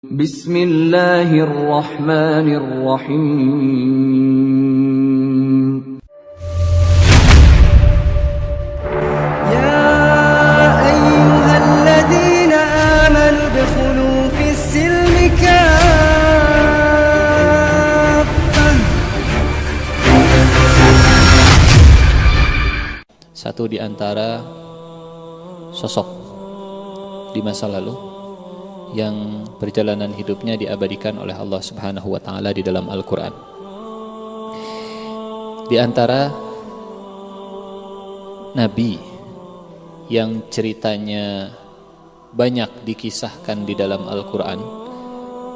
Bismillahirrahmanirrahim. يا أيها الذين آمنوا ادخلوا في السلم كافة. Satu di antara sosok di masa lalu yang perjalanan hidupnya diabadikan oleh Allah Subhanahu wa taala di dalam Al-Qur'an. Di antara nabi yang ceritanya banyak dikisahkan di dalam Al-Qur'an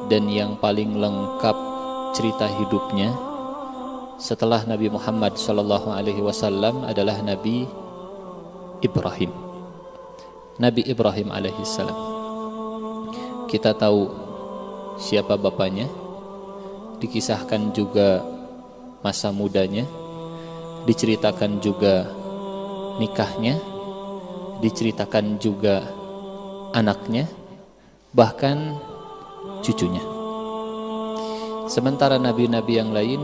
dan yang paling lengkap cerita hidupnya setelah Nabi Muhammad sallallahu alaihi wasallam adalah Nabi Ibrahim. Nabi Ibrahim alaihi salam. Kita tahu siapa bapaknya, dikisahkan juga masa mudanya, diceritakan juga nikahnya, diceritakan juga anaknya, bahkan cucunya. Sementara nabi-nabi yang lain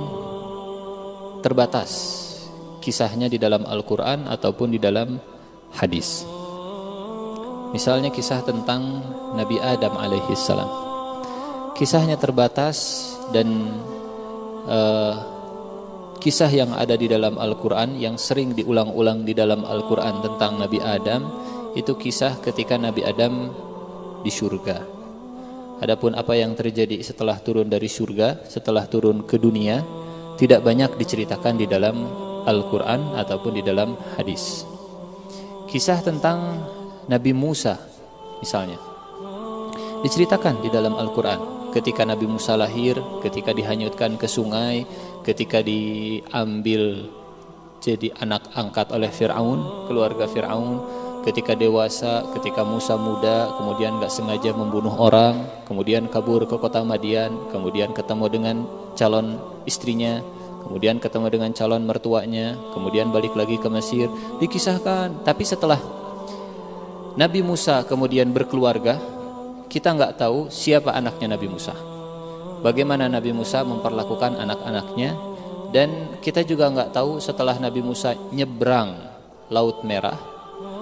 terbatas kisahnya di dalam Al-Quran ataupun di dalam hadis. Misalnya kisah tentang Nabi Adam alaihissalam. Kisahnya terbatas dan kisah yang ada di dalam Al-Quran yang sering diulang-ulang di dalam Al-Quran tentang Nabi Adam itu kisah ketika Nabi Adam di surga. Adapun apa yang terjadi setelah turun dari surga, setelah turun ke dunia, tidak banyak diceritakan di dalam Al-Quran ataupun di dalam hadis. Kisah tentang Nabi Musa misalnya diceritakan di dalam Al-Quran. Ketika Nabi Musa lahir, ketika dihanyutkan ke sungai, ketika diambil jadi anak angkat oleh Fir'aun, keluarga Fir'aun, ketika dewasa, ketika Musa muda, kemudian gak sengaja membunuh orang, kemudian kabur ke kota Madian, kemudian ketemu dengan calon istrinya, kemudian ketemu dengan calon mertuanya, kemudian balik lagi ke Mesir, dikisahkan. Tapi setelah Nabi Musa kemudian berkeluarga, kita nggak tahu siapa anaknya Nabi Musa, bagaimana Nabi Musa memperlakukan anak-anaknya, dan kita juga nggak tahu setelah Nabi Musa nyebrang Laut Merah,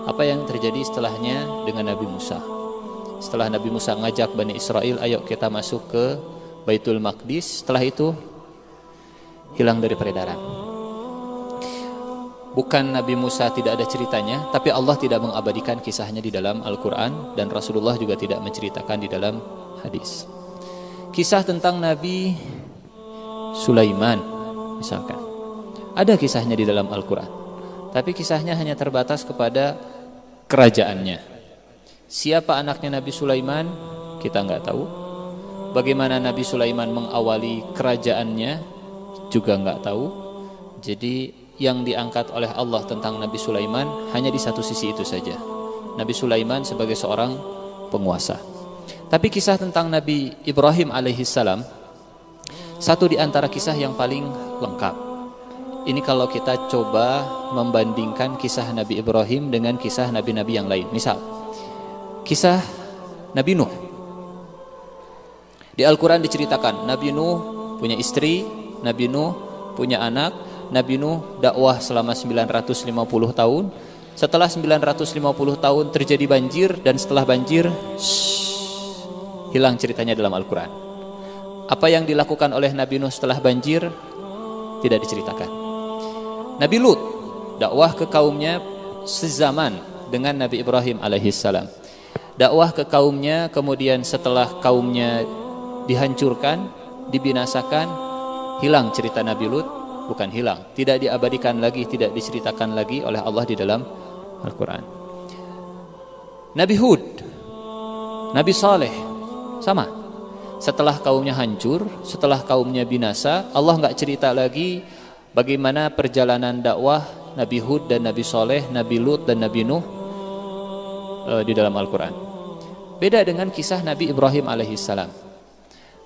apa yang terjadi setelahnya dengan Nabi Musa. Setelah Nabi Musa ngajak Bani Israel, ayo kita masuk ke Baitul Maqdis, setelah itu hilang dari peredaran. Bukan Nabi Musa tidak ada ceritanya, tapi Allah tidak mengabadikan kisahnya di dalam Al-Quran, dan Rasulullah juga tidak menceritakan di dalam hadis. Kisah tentang Nabi Sulaiman misalkan, ada kisahnya di dalam Al-Quran, tapi kisahnya hanya terbatas kepada kerajaannya. Siapa anaknya Nabi Sulaiman kita nggak tahu. Bagaimana Nabi Sulaiman mengawali kerajaannya juga nggak tahu. Jadi yang diangkat oleh Allah tentang Nabi Sulaiman hanya di satu sisi itu saja, Nabi Sulaiman sebagai seorang penguasa. Tapi kisah tentang Nabi Ibrahim alaihissalam satu di antara kisah yang paling lengkap. Ini kalau kita coba membandingkan kisah Nabi Ibrahim dengan kisah nabi-nabi yang lain. Misal kisah Nabi Nuh. Di Al-Quran diceritakan Nabi Nuh punya istri, Nabi Nuh punya anak. Nabi Nuh dakwah selama 950 tahun. Setelah 950 tahun terjadi banjir, dan setelah banjir hilang ceritanya dalam Al-Quran. Apa yang dilakukan oleh Nabi Nuh setelah banjir tidak diceritakan. Nabi Lut dakwah ke kaumnya sezaman dengan Nabi Ibrahim alaihissalam. Dakwah ke kaumnya, kemudian setelah kaumnya dihancurkan, dibinasakan, hilang cerita Nabi Lut. Bukan hilang, tidak diabadikan lagi, tidak diceritakan lagi oleh Allah di dalam Al-Quran. Nabi Hud, Nabi Saleh sama. Setelah kaumnya hancur, setelah kaumnya binasa, Allah nggak cerita lagi bagaimana perjalanan dakwah Nabi Hud dan Nabi Saleh, Nabi Lut dan Nabi Nuh di dalam Al-Quran. Beda dengan kisah Nabi Ibrahim alaihissalam.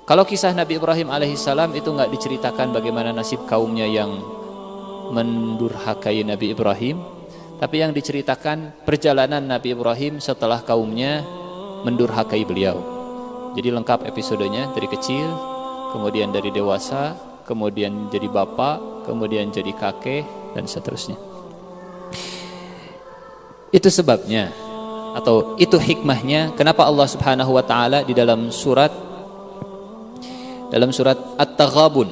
Kalau kisah Nabi Ibrahim alaihissalam itu nggak diceritakan bagaimana nasib kaumnya yang mendurhakai Nabi Ibrahim, tapi yang diceritakan perjalanan Nabi Ibrahim setelah kaumnya mendurhakai beliau. Jadi lengkap episodenya dari kecil, kemudian dari dewasa, kemudian jadi bapak, kemudian jadi kakek, dan seterusnya. Itu sebabnya, atau itu hikmahnya kenapa Allah Subhanahu wa taala di dalam surat At-Taghabun,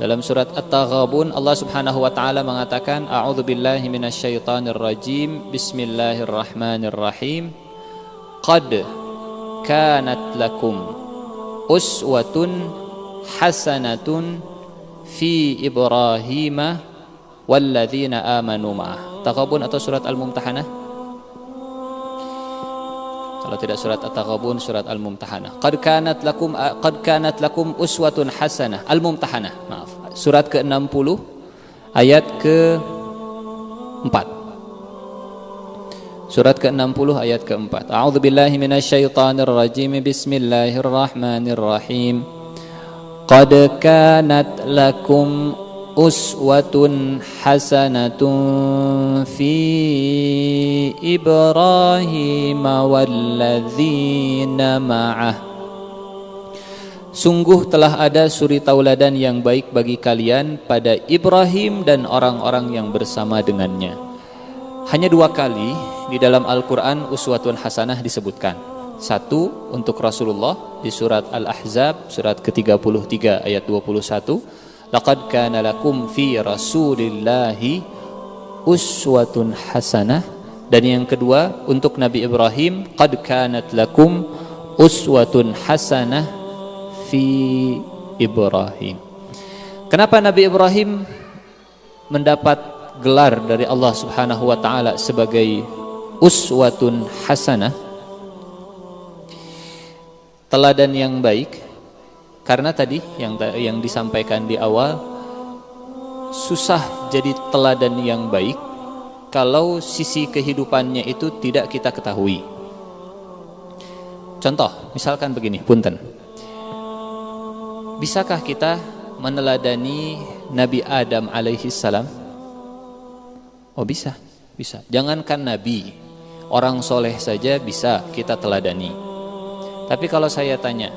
dalam surat At-Taghabun Allah Subhanahu wa taala mengatakan, a'udzubillahi minasyaitonirrajim, bismillahirrahmanirrahim, qad kanat lakum uswatun hasanatun fi Ibrahim walladzina amanu ma'ah. Taghabun atau surat Al-Mumtahanah? Kalau tidak surat At-Taghabun, surat Al-Mumtahanah. Qad kanat lakum uswatun hasanah. Al-Mumtahanah, maaf. Surat ke-60 ayat ke-4. Surat ke-60 ayat ke-4. A'udzubillahi minasyaitonirrajim. Bismillahirrahmanirrahim. Qad kanat lakum uswatun hasanatun fi Ibrahim walladzina ma'ah. Sungguh telah ada suri tauladan yang baik bagi kalian pada Ibrahim dan orang-orang yang bersama dengannya. Hanya 2 kali di dalam Al-Quran uswatun hasanah disebutkan. 1 untuk Rasulullah di surat Al-Ahzab surat ke-33 ayat 21. Laqad kana lakum fi Rasulillahi uswatun hasanah. Dan yang kedua untuk Nabi Ibrahim, qad kanat lakum uswatun hasanah fi Ibrahim. Kenapa Nabi Ibrahim mendapat gelar dari Allah Subhanahu wa taala sebagai uswatun hasanah, teladan yang baik? Karena tadi yang disampaikan di awal, susah jadi teladan yang baik kalau sisi kehidupannya itu tidak kita ketahui. Contoh, misalkan begini, punten. Bisakah kita meneladani Nabi Adam alaihi salam? Oh bisa. Jangankan Nabi, orang soleh saja bisa kita teladani. Tapi kalau saya tanya,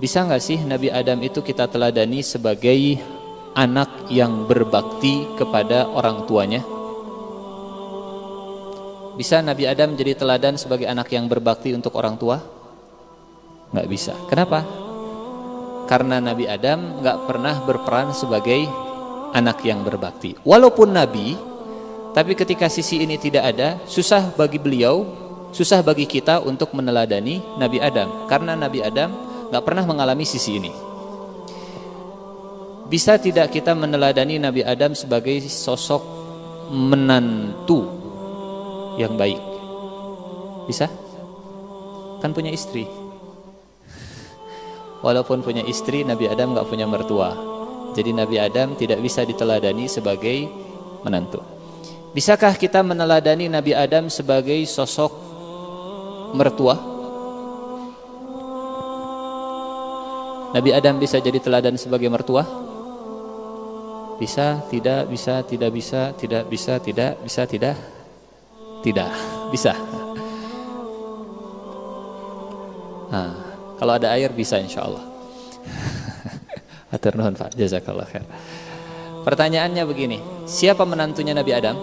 bisa nggak sih Nabi Adam itu kita teladani sebagai anak yang berbakti kepada orang tuanya? Bisa Nabi Adam jadi teladan sebagai anak yang berbakti untuk orang tua? Nggak bisa. Kenapa? Karena Nabi Adam nggak pernah berperan sebagai anak yang berbakti. Walaupun Nabi, tapi ketika sisi ini tidak ada, susah bagi beliau, susah bagi kita untuk meneladani Nabi Adam. Karena Nabi Adam gak pernah mengalami sisi ini. Bisa tidak kita meneladani Nabi Adam sebagai sosok menantu yang baik? Bisa? Kan punya istri. Walaupun punya istri, Nabi Adam gak punya mertua. Jadi Nabi Adam tidak bisa diteladani sebagai menantu. Bisakah kita meneladani Nabi Adam sebagai sosok mertua? Nabi Adam bisa jadi teladan sebagai mertua? Bisa, tidak, bisa, tidak bisa, tidak bisa, tidak, bisa, tidak, tidak, bisa. Nah, kalau ada air bisa insya Allah. Hatur nuhun Pak, jazakallah khair. Pertanyaannya begini, siapa menantunya Nabi Adam?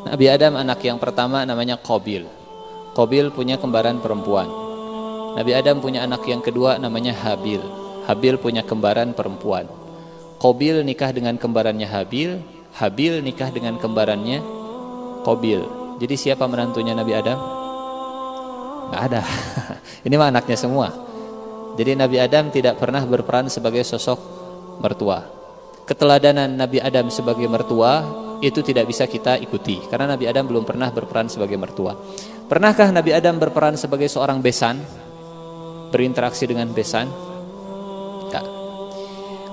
Nabi Adam anak yang pertama namanya Qabil. Qabil punya kembaran perempuan. Nabi Adam punya anak yang kedua namanya Habil. Habil punya kembaran perempuan. Qabil nikah dengan kembarannya Habil. Habil nikah dengan kembarannya Qabil. Jadi siapa menantunya Nabi Adam? Nggak ada. Ini mah anaknya semua. Jadi Nabi Adam tidak pernah berperan sebagai sosok mertua. Keteladanan Nabi Adam sebagai mertua itu tidak bisa kita ikuti karena Nabi Adam belum pernah berperan sebagai mertua. Pernahkah Nabi Adam berperan sebagai seorang besan? Berinteraksi dengan besan? Enggak.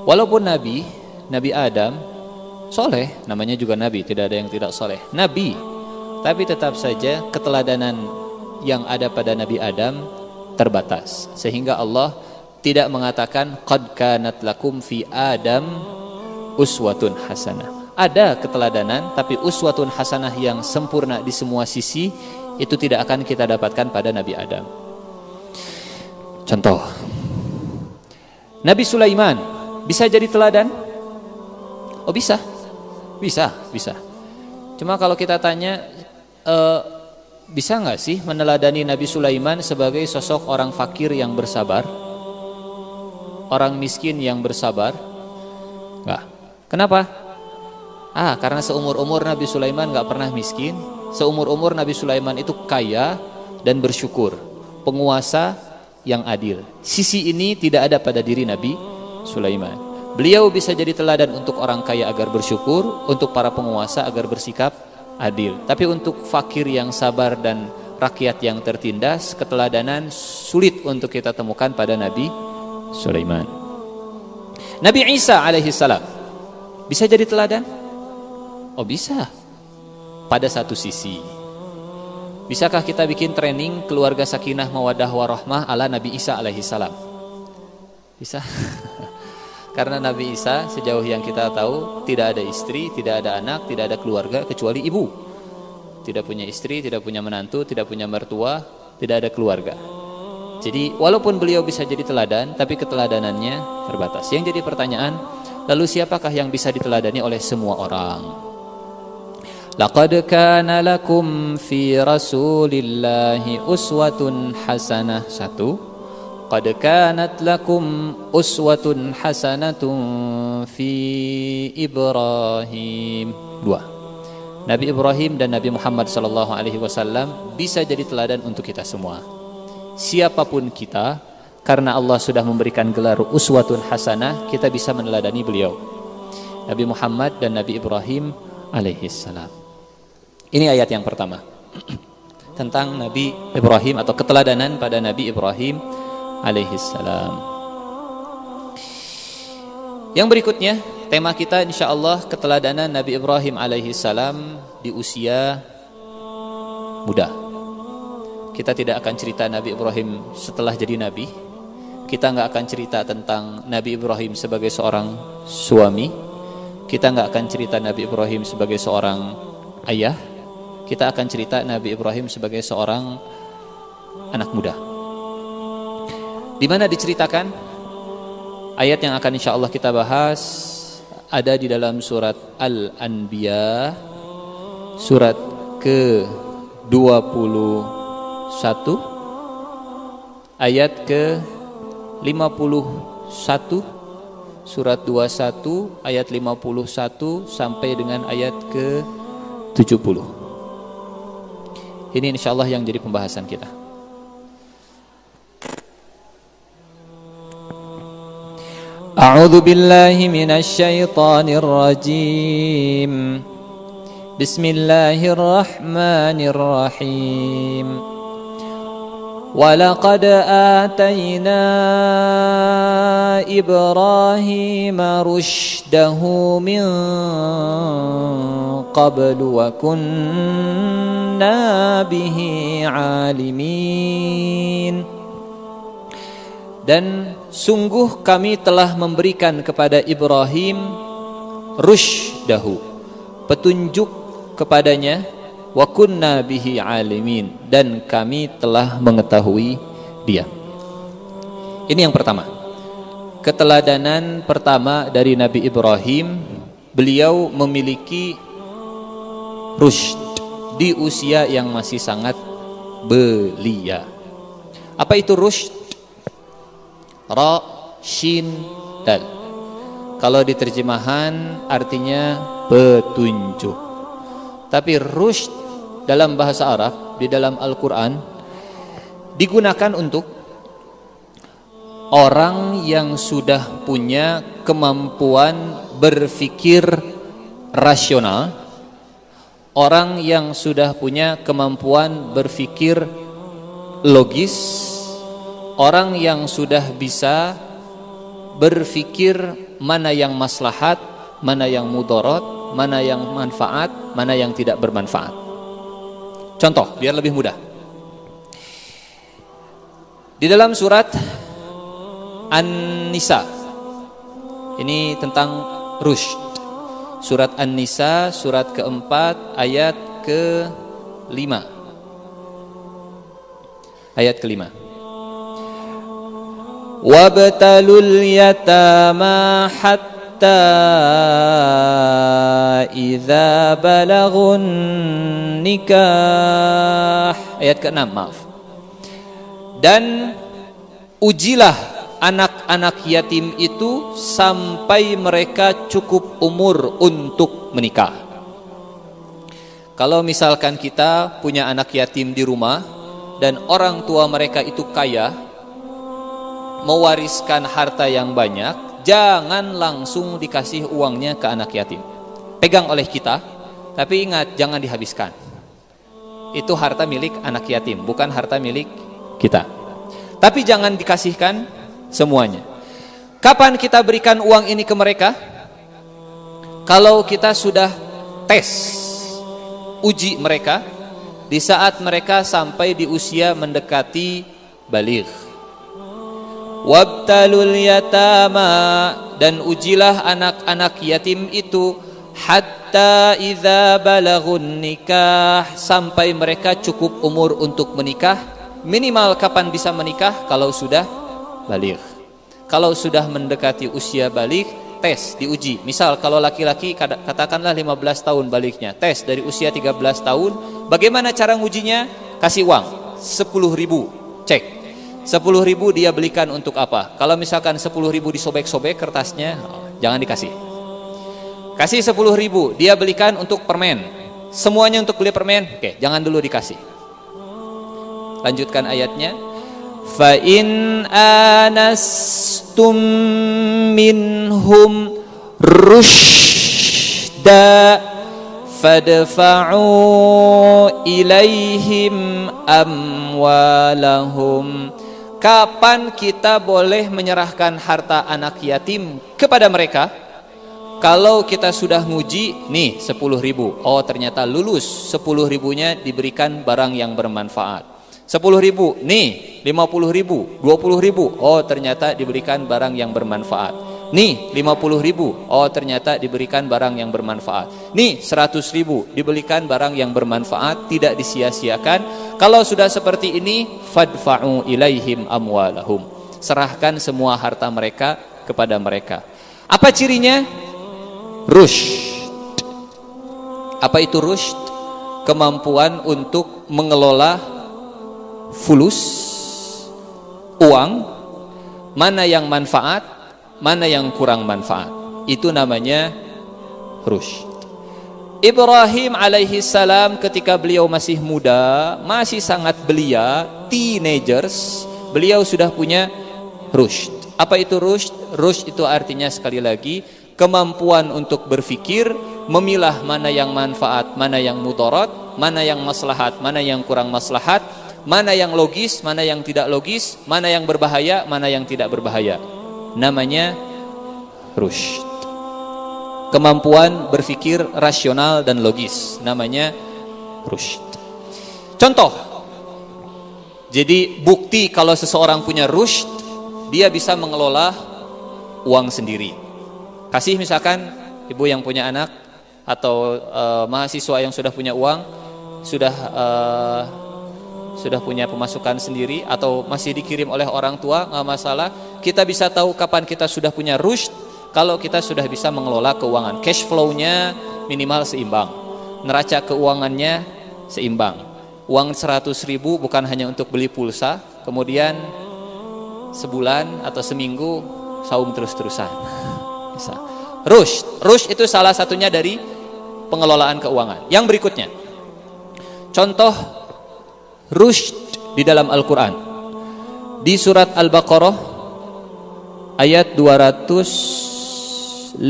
Walaupun Nabi Adam soleh, namanya juga Nabi, tidak ada yang tidak soleh, Nabi, tapi tetap saja keteladanan yang ada pada Nabi Adam terbatas, sehingga Allah tidak mengatakan qad kanat lakum fi Adam uswatun hasanah. Ada keteladanan, tapi uswatun hasanah yang sempurna di semua sisi itu tidak akan kita dapatkan pada Nabi Adam. Contoh, Nabi Sulaiman bisa jadi teladan? Oh bisa. Cuma kalau kita tanya, bisa nggak sih meneladani Nabi Sulaiman sebagai sosok orang fakir yang bersabar, orang miskin yang bersabar? Nggak. Kenapa? Karena seumur-umur Nabi Sulaiman nggak pernah miskin. Seumur-umur Nabi Sulaiman itu kaya dan bersyukur, penguasa yang adil. Sisi ini tidak ada pada diri Nabi Sulaiman. Beliau bisa jadi teladan untuk orang kaya agar bersyukur, untuk para penguasa agar bersikap adil. Tapi untuk fakir yang sabar dan rakyat yang tertindas, keteladanan sulit untuk kita temukan pada Nabi Sulaiman. Nabi Isa alaihissalam bisa jadi teladan? Oh bisa. Pada satu sisi, bisakah kita bikin training keluarga sakinah mawaddah warahmah ala Nabi Isa alaihissalam? Bisa. Karena Nabi Isa sejauh yang kita tahu tidak ada istri, tidak ada anak, tidak ada keluarga kecuali ibu. Tidak punya istri, tidak punya menantu, tidak punya mertua, tidak ada keluarga. Jadi walaupun beliau bisa jadi teladan, tapi keteladanannya terbatas. Yang jadi pertanyaan, lalu siapakah yang bisa diteladani oleh semua orang? Laqad kana lakum fi Rasulillahi uswatun hasanah. 1. Qad kanat lakum uswatun hasanatun fi Ibrahim. 2. Nabi Ibrahim dan Nabi Muhammad SAW bisa jadi teladan untuk kita semua. Siapapun kita, karena Allah sudah memberikan gelar uswatun hasanah, kita bisa meneladani beliau, Nabi Muhammad dan Nabi Ibrahim alaihissalam. Ini ayat yang pertama tentang Nabi Ibrahim atau keteladanan pada Nabi Ibrahim alaihissalam. Yang berikutnya, tema kita insyaallah keteladanan Nabi Ibrahim alaihissalam di usia muda. Kita tidak akan cerita Nabi Ibrahim setelah jadi nabi. Kita nggak akan cerita tentang Nabi Ibrahim sebagai seorang suami. Kita nggak akan cerita Nabi Ibrahim sebagai seorang ayah. Kita akan cerita Nabi Ibrahim sebagai seorang anak muda. Di mana diceritakan? Ayat yang akan insyaallah kita bahas ada di dalam surat Al-Anbiya, surat ke-21, ayat ke-51, surat 21 ayat 51 sampai dengan ayat ke-70. Ini insyaallah yang jadi pembahasan kita. A'udzu billahi minasy syaithanir rajim. Bismillahirrahmanirrahim. وَلَقَدْ آتَيْنَا إِبْرَاهِيمَ رُشْدَهُ مِنْ قَبْلُ وَكُنَّا بِهِ عَالِمِينَ. Dan sungguh kami telah memberikan kepada Ibrahim rushdahu, petunjuk kepadanya, wa kunna bihi alimin, dan kami telah mengetahui dia. Ini yang pertama. Keteladanan pertama dari Nabi Ibrahim, beliau memiliki rushd di usia yang masih sangat belia. Apa itu rushd? Ra, shin, dal. Kalau diterjemahan artinya petunjuk. Tapi rushd dalam bahasa Arab di dalam Al-Quran digunakan untuk orang yang sudah punya kemampuan berpikir rasional, orang yang sudah punya kemampuan berpikir logis, orang yang sudah bisa berpikir mana yang maslahat, mana yang mudarat, mana yang manfaat, mana yang tidak bermanfaat. Contoh, biar lebih mudah. Di dalam surat An-Nisa, ini tentang rushd. Surat An-Nisa, surat keempat, ayat ke-5. Ayat kelima. Wabtalul yatama hatta idza balagun nikah. Ayat ke-6, maaf. Dan ujilah anak-anak yatim itu sampai mereka cukup umur untuk menikah. Kalau misalkan kita punya anak yatim di rumah dan orang tua mereka itu kaya, mewariskan harta yang banyak, jangan langsung dikasih uangnya ke anak yatim. Pegang oleh kita, tapi ingat jangan dihabiskan. Itu harta milik anak yatim, bukan harta milik kita. Tapi jangan dikasihkan semuanya. Kapan kita berikan uang ini ke mereka? Kalau kita sudah tes, uji mereka di saat mereka sampai di usia mendekati baligh. Wabtalul yatama, dan ujilah anak-anak yatim itu hatta idza balagun nikah, sampai mereka cukup umur untuk menikah. Minimal kapan bisa menikah? Kalau sudah baligh. Kalau sudah mendekati usia baligh, tes, diuji. Misal kalau laki-laki katakanlah 15 tahun balighnya, tes dari usia 13 tahun. Bagaimana cara ngujinya? Kasih uang 10.000, cek 10.000 dia belikan untuk apa? Kalau misalkan 10.000 disobek-sobek kertasnya, jangan dikasih. Kasih 10.000 dia belikan untuk permen, semuanya untuk beli permen, oke, jangan dulu dikasih. Lanjutkan ayatnya. Fa in anastum minhum rushda fadfa'u ilaihim amwalahum. Kapan kita boleh menyerahkan harta anak yatim kepada mereka? Kalau kita sudah nguji, nih 10.000, oh ternyata lulus, 10.000-nya diberikan barang yang bermanfaat. 10.000, nih 50.000, 20.000, oh ternyata diberikan barang yang bermanfaat. Nih 50.000, oh ternyata diberikan barang yang bermanfaat. Nih 100.000, diberikan barang yang bermanfaat, tidak disia-siakan. Kalau sudah seperti ini, fadfa'u ilaihim amwalahum, serahkan semua harta mereka kepada mereka. Apa cirinya? Rushd. Apa itu rushd? Kemampuan untuk mengelola fulus, uang, mana yang manfaat, mana yang kurang manfaat. Itu namanya rushd. Ibrahim alaihi salam ketika beliau masih muda, masih sangat belia, teenagers, beliau sudah punya rushd. Apa itu rushd? Rushd itu artinya sekali lagi kemampuan untuk berpikir, memilah mana yang manfaat, mana yang mudarat, mana yang maslahat, mana yang kurang maslahat, mana yang logis, mana yang tidak logis, mana yang berbahaya, mana yang tidak berbahaya. Namanya rushd. Kemampuan berpikir rasional dan logis, namanya rushd. Contoh, jadi bukti kalau seseorang punya rushd, dia bisa mengelola uang sendiri. Kasih misalkan ibu yang punya anak atau mahasiswa yang sudah punya uang, sudah punya pemasukan sendiri atau masih dikirim oleh orang tua, nggak masalah. Kita bisa tahu kapan kita sudah punya rushd kalau kita sudah bisa mengelola keuangan. Cash flow-nya minimal seimbang, neraca keuangannya seimbang. Uang 100.000 bukan hanya untuk beli pulsa, kemudian sebulan atau seminggu saum terus-terusan. Bisa. Rushd itu salah satunya dari pengelolaan keuangan. Yang berikutnya, contoh rushd di dalam Al-Quran. Di surat Al-Baqarah ayat 255.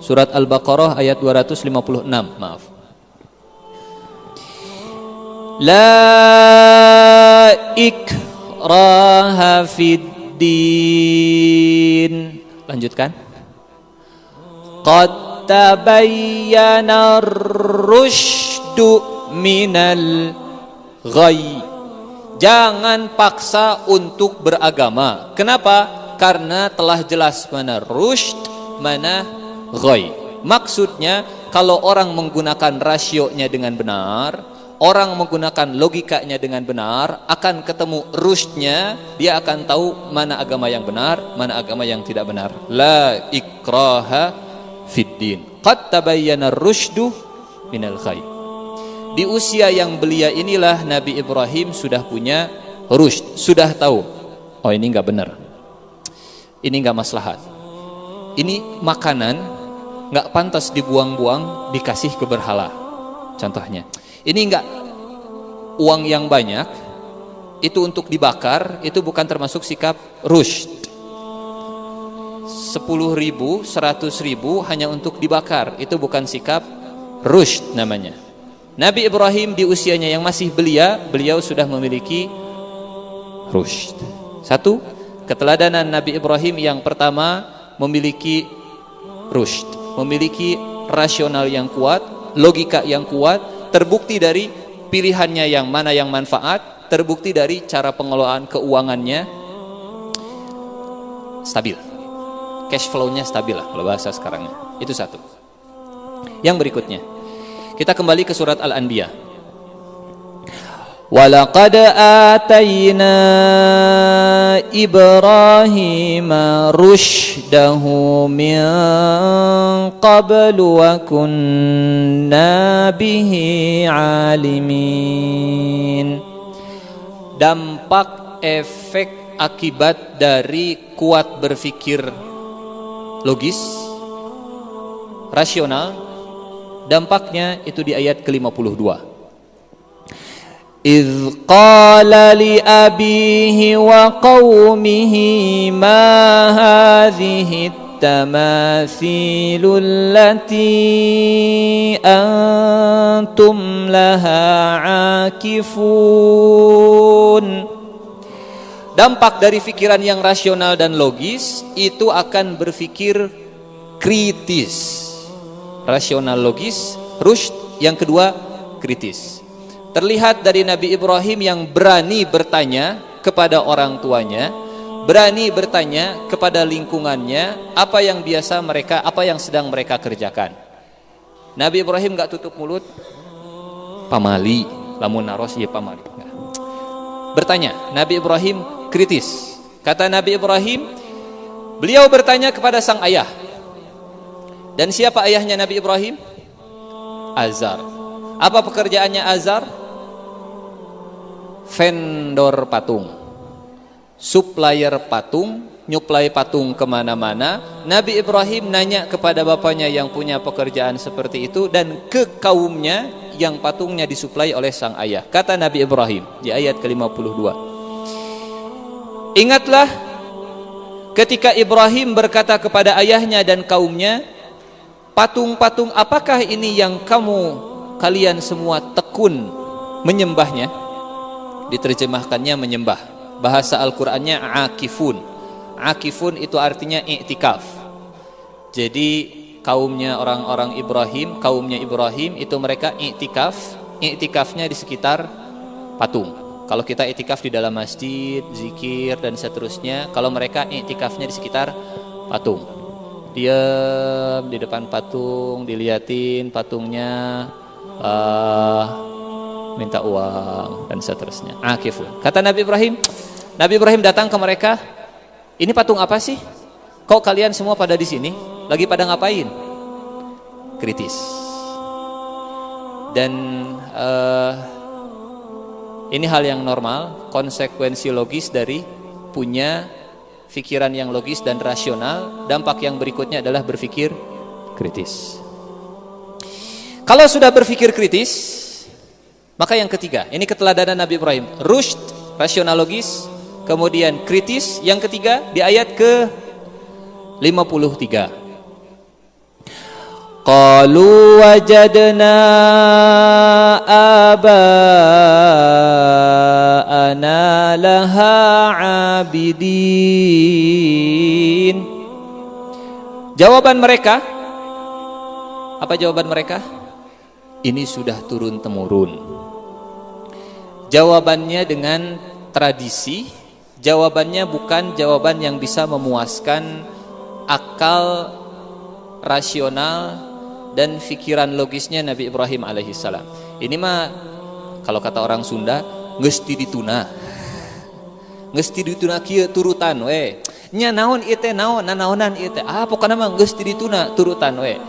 Surat Al-Baqarah ayat 256, maaf. La ikraha fid din. Lanjutkan. Qad tabayyana ar-rusydu minal ghayy. Jangan paksa untuk beragama. Kenapa? Karena telah jelas mana rusyd, mana ghayy. Maksudnya kalau orang menggunakan rasionya dengan benar, orang menggunakan logikanya dengan benar, akan ketemu rushdnya, dia akan tahu mana agama yang benar, mana agama yang tidak benar. La ikraha fid din. Qad tabayyana ar-rusydu minal ghayy. Di usia yang belia inilah Nabi Ibrahim sudah punya rushd, sudah tahu. Oh, ini enggak benar. Ini enggak maslahat. Ini makanan enggak pantas dibuang-buang, dikasih ke berhala. Contohnya, ini enggak uang yang banyak itu untuk dibakar, itu bukan termasuk sikap rushd. 10.000, 100.000 hanya untuk dibakar, itu bukan sikap rushd namanya. Nabi Ibrahim di usianya yang masih belia, beliau sudah memiliki rushd. Satu, keteladanan Nabi Ibrahim yang pertama memiliki rushd, memiliki rasional yang kuat, logika yang kuat, terbukti dari pilihannya yang mana yang manfaat, terbukti dari cara pengelolaan keuangannya stabil, cash flow-nya stabil lah kalau bahasa sekarangnya. Itu satu. Yang berikutnya, kita kembali ke surat Al-Anbiya. Walaqad atayna Ibrahim rushdahu min qablu wa kunna bihi alimin. Dampak efek akibat dari kuat berpikir logis, rasional, dampaknya itu di ayat ke-52. إذ قال لأبيه وقومه ما هذه التماثيل التي أنتم لها عاكفون. Dampak dari pikiran yang rasional dan logis itu akan berpikir kritis. Rasional logis, rushd, yang kedua kritis. Terlihat dari Nabi Ibrahim yang berani bertanya kepada orang tuanya, berani bertanya kepada lingkungannya apa yang biasa mereka, apa yang sedang mereka kerjakan. Nabi Ibrahim gak tutup mulut, pamali, lamun naros ya pamali. Bertanya, Nabi Ibrahim kritis. Kata Nabi Ibrahim, beliau bertanya kepada sang ayah. Dan siapa ayahnya Nabi Ibrahim? Azar. Apa pekerjaannya Azar? Vendor patung, supplier patung, nyuplai patung kemana-mana. Nabi Ibrahim nanya kepada bapaknya yang punya pekerjaan seperti itu dan ke kaumnya yang patungnya disuplai oleh sang ayah. Kata Nabi Ibrahim di ayat ke-52, ingatlah ketika Ibrahim berkata kepada ayahnya dan kaumnya, patung-patung apakah ini yang kalian semua tekun menyembahnya? Diterjemahkannya menyembah. Bahasa Al-Qur'annya akifun. Akifun itu artinya i'tikaf. Jadi kaumnya orang-orang Ibrahim, kaumnya Ibrahim itu mereka i'tikaf. I'tikafnya di sekitar patung. Kalau kita i'tikaf di dalam masjid, zikir dan seterusnya, kalau mereka i'tikafnya di sekitar patung. Diam di depan patung, diliatin patungnya, minta uang dan seterusnya. Akifun. Kata Nabi Ibrahim datang ke mereka, ini patung apa sih? Kok kalian semua pada di sini? Lagi pada ngapain? Kritis. Dan ini hal yang normal, konsekuensi logis dari punya pikiran yang logis dan rasional. Dampak yang berikutnya adalah berpikir kritis. Kalau sudah berpikir kritis, maka yang ketiga, ini keteladanan Nabi Ibrahim, rushd, rasional logis, kemudian kritis. Yang ketiga di ayat ke-53. Qalu wajadna aba'ana laha abidin. Jawaban mereka, apa jawaban mereka? Ini sudah turun temurun. Jawabannya dengan tradisi, jawabannya bukan jawaban yang bisa memuaskan akal rasional dan pikiran logisnya Nabi Ibrahim alaihissalam. Ini mah kalau kata orang Sunda geus ti dituna. Geus ti dituna kieu turutan we. Nya naon ieu teh naon nanaonan ieu teh. Pokona mah geus ti dituna turutan we.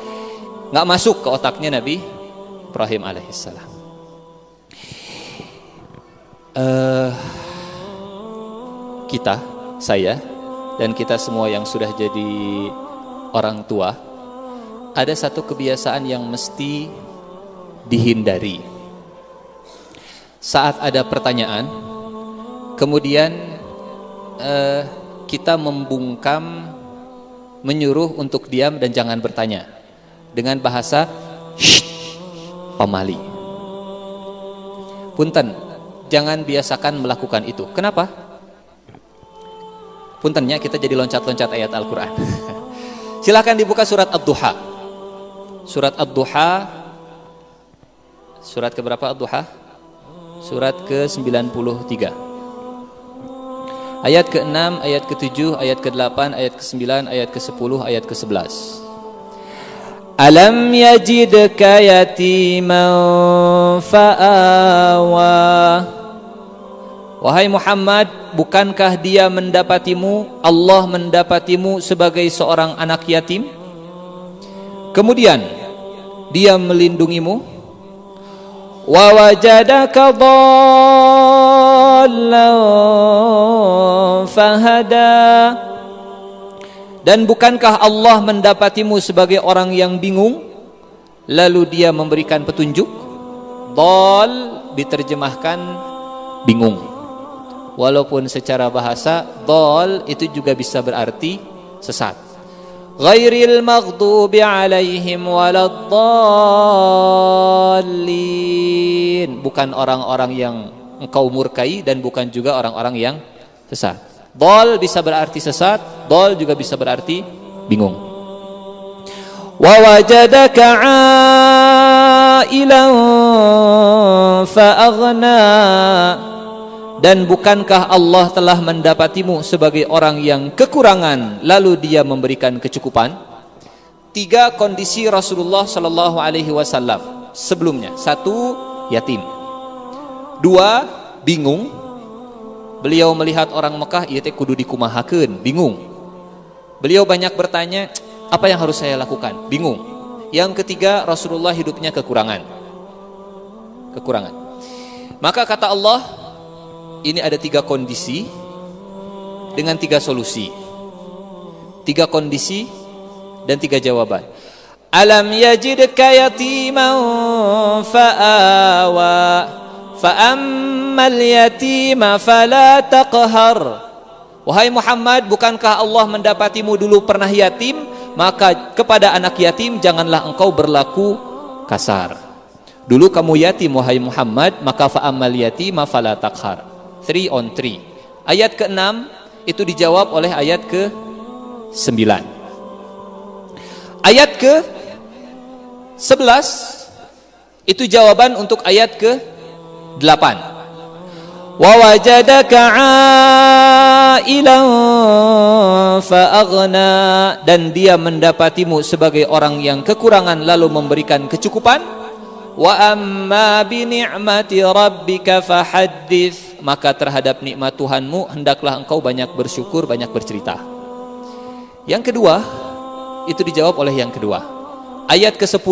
Enggak masuk ke otaknya Nabi Ibrahim alaihissalam. Kita, saya dan kita semua yang sudah jadi orang tua, ada satu kebiasaan yang mesti dihindari. Saat ada pertanyaan, kemudian kita membungkam, menyuruh untuk diam dan jangan bertanya dengan bahasa pamali. Punten, jangan biasakan melakukan itu. Kenapa? Puntennya kita jadi loncat-loncat ayat Al-Quran. Silahkan dibuka surat Ad-Duha. Surat Ad-Duha. Surat keberapa Ad-Duha? Surat ke-93. Ayat ke-6, ayat ke-7, ayat ke-8, ayat ke-9, ayat ke-10, ayat ke-11. Alam yajidka yatiman fa'awa. Wahai Muhammad, bukankah dia mendapatimu, Allah mendapatimu sebagai seorang anak yatim? Kemudian dia melindungimu. Wa wajadaka dhallan fahada. Dan bukankah Allah mendapatimu sebagai orang yang bingung, lalu dia memberikan petunjuk? Dhal diterjemahkan bingung. Walaupun secara bahasa dhal itu juga bisa berarti sesat. Ghairil maghdubi alaihim waladdallin. Bukan orang-orang yang engkau murkai dan bukan juga orang-orang yang sesat. Dhal bisa berarti sesat, dhal juga bisa berarti bingung. Wa wajadaka 'ailan fa'aghna. Dan bukankah Allah telah mendapatimu sebagai orang yang kekurangan lalu dia memberikan kecukupan? 3 kondisi Rasulullah sallallahu alaihi wasallam sebelumnya. 1, yatim. 2, bingung. Beliau melihat orang Mekah ieu teh kudu dikumahakeun, bingung. Beliau banyak bertanya, apa yang harus saya lakukan? Bingung. Yang ketiga, Rasulullah hidupnya kekurangan. Maka kata Allah, ini ada 3 kondisi dengan 3 solusi. 3 kondisi dan 3 jawaban. Alam yajidka yatiman fa'awa fa'ammal yatima fala taqhar. Wahai Muhammad, bukankah Allah mendapatimu dulu pernah yatim? Maka kepada anak yatim janganlah engkau berlaku kasar. Dulu kamu yatim wahai Muhammad, maka fa'ammal yatima fala taqhar. 3 on 3. Ayat ke-6 itu dijawab oleh ayat ke-9. Ayat ke-11 itu jawaban untuk ayat ke-8. Wa wajadaka 'ailan fa'aghna. Dan dia mendapatimu sebagai orang yang kekurangan lalu memberikan kecukupan. Wa amma bi ni'mati rabbika fahaddits. Maka terhadap nikmat Tuhanmu hendaklah engkau banyak bersyukur, banyak bercerita. Yang kedua itu dijawab oleh yang kedua. Ayat ke-10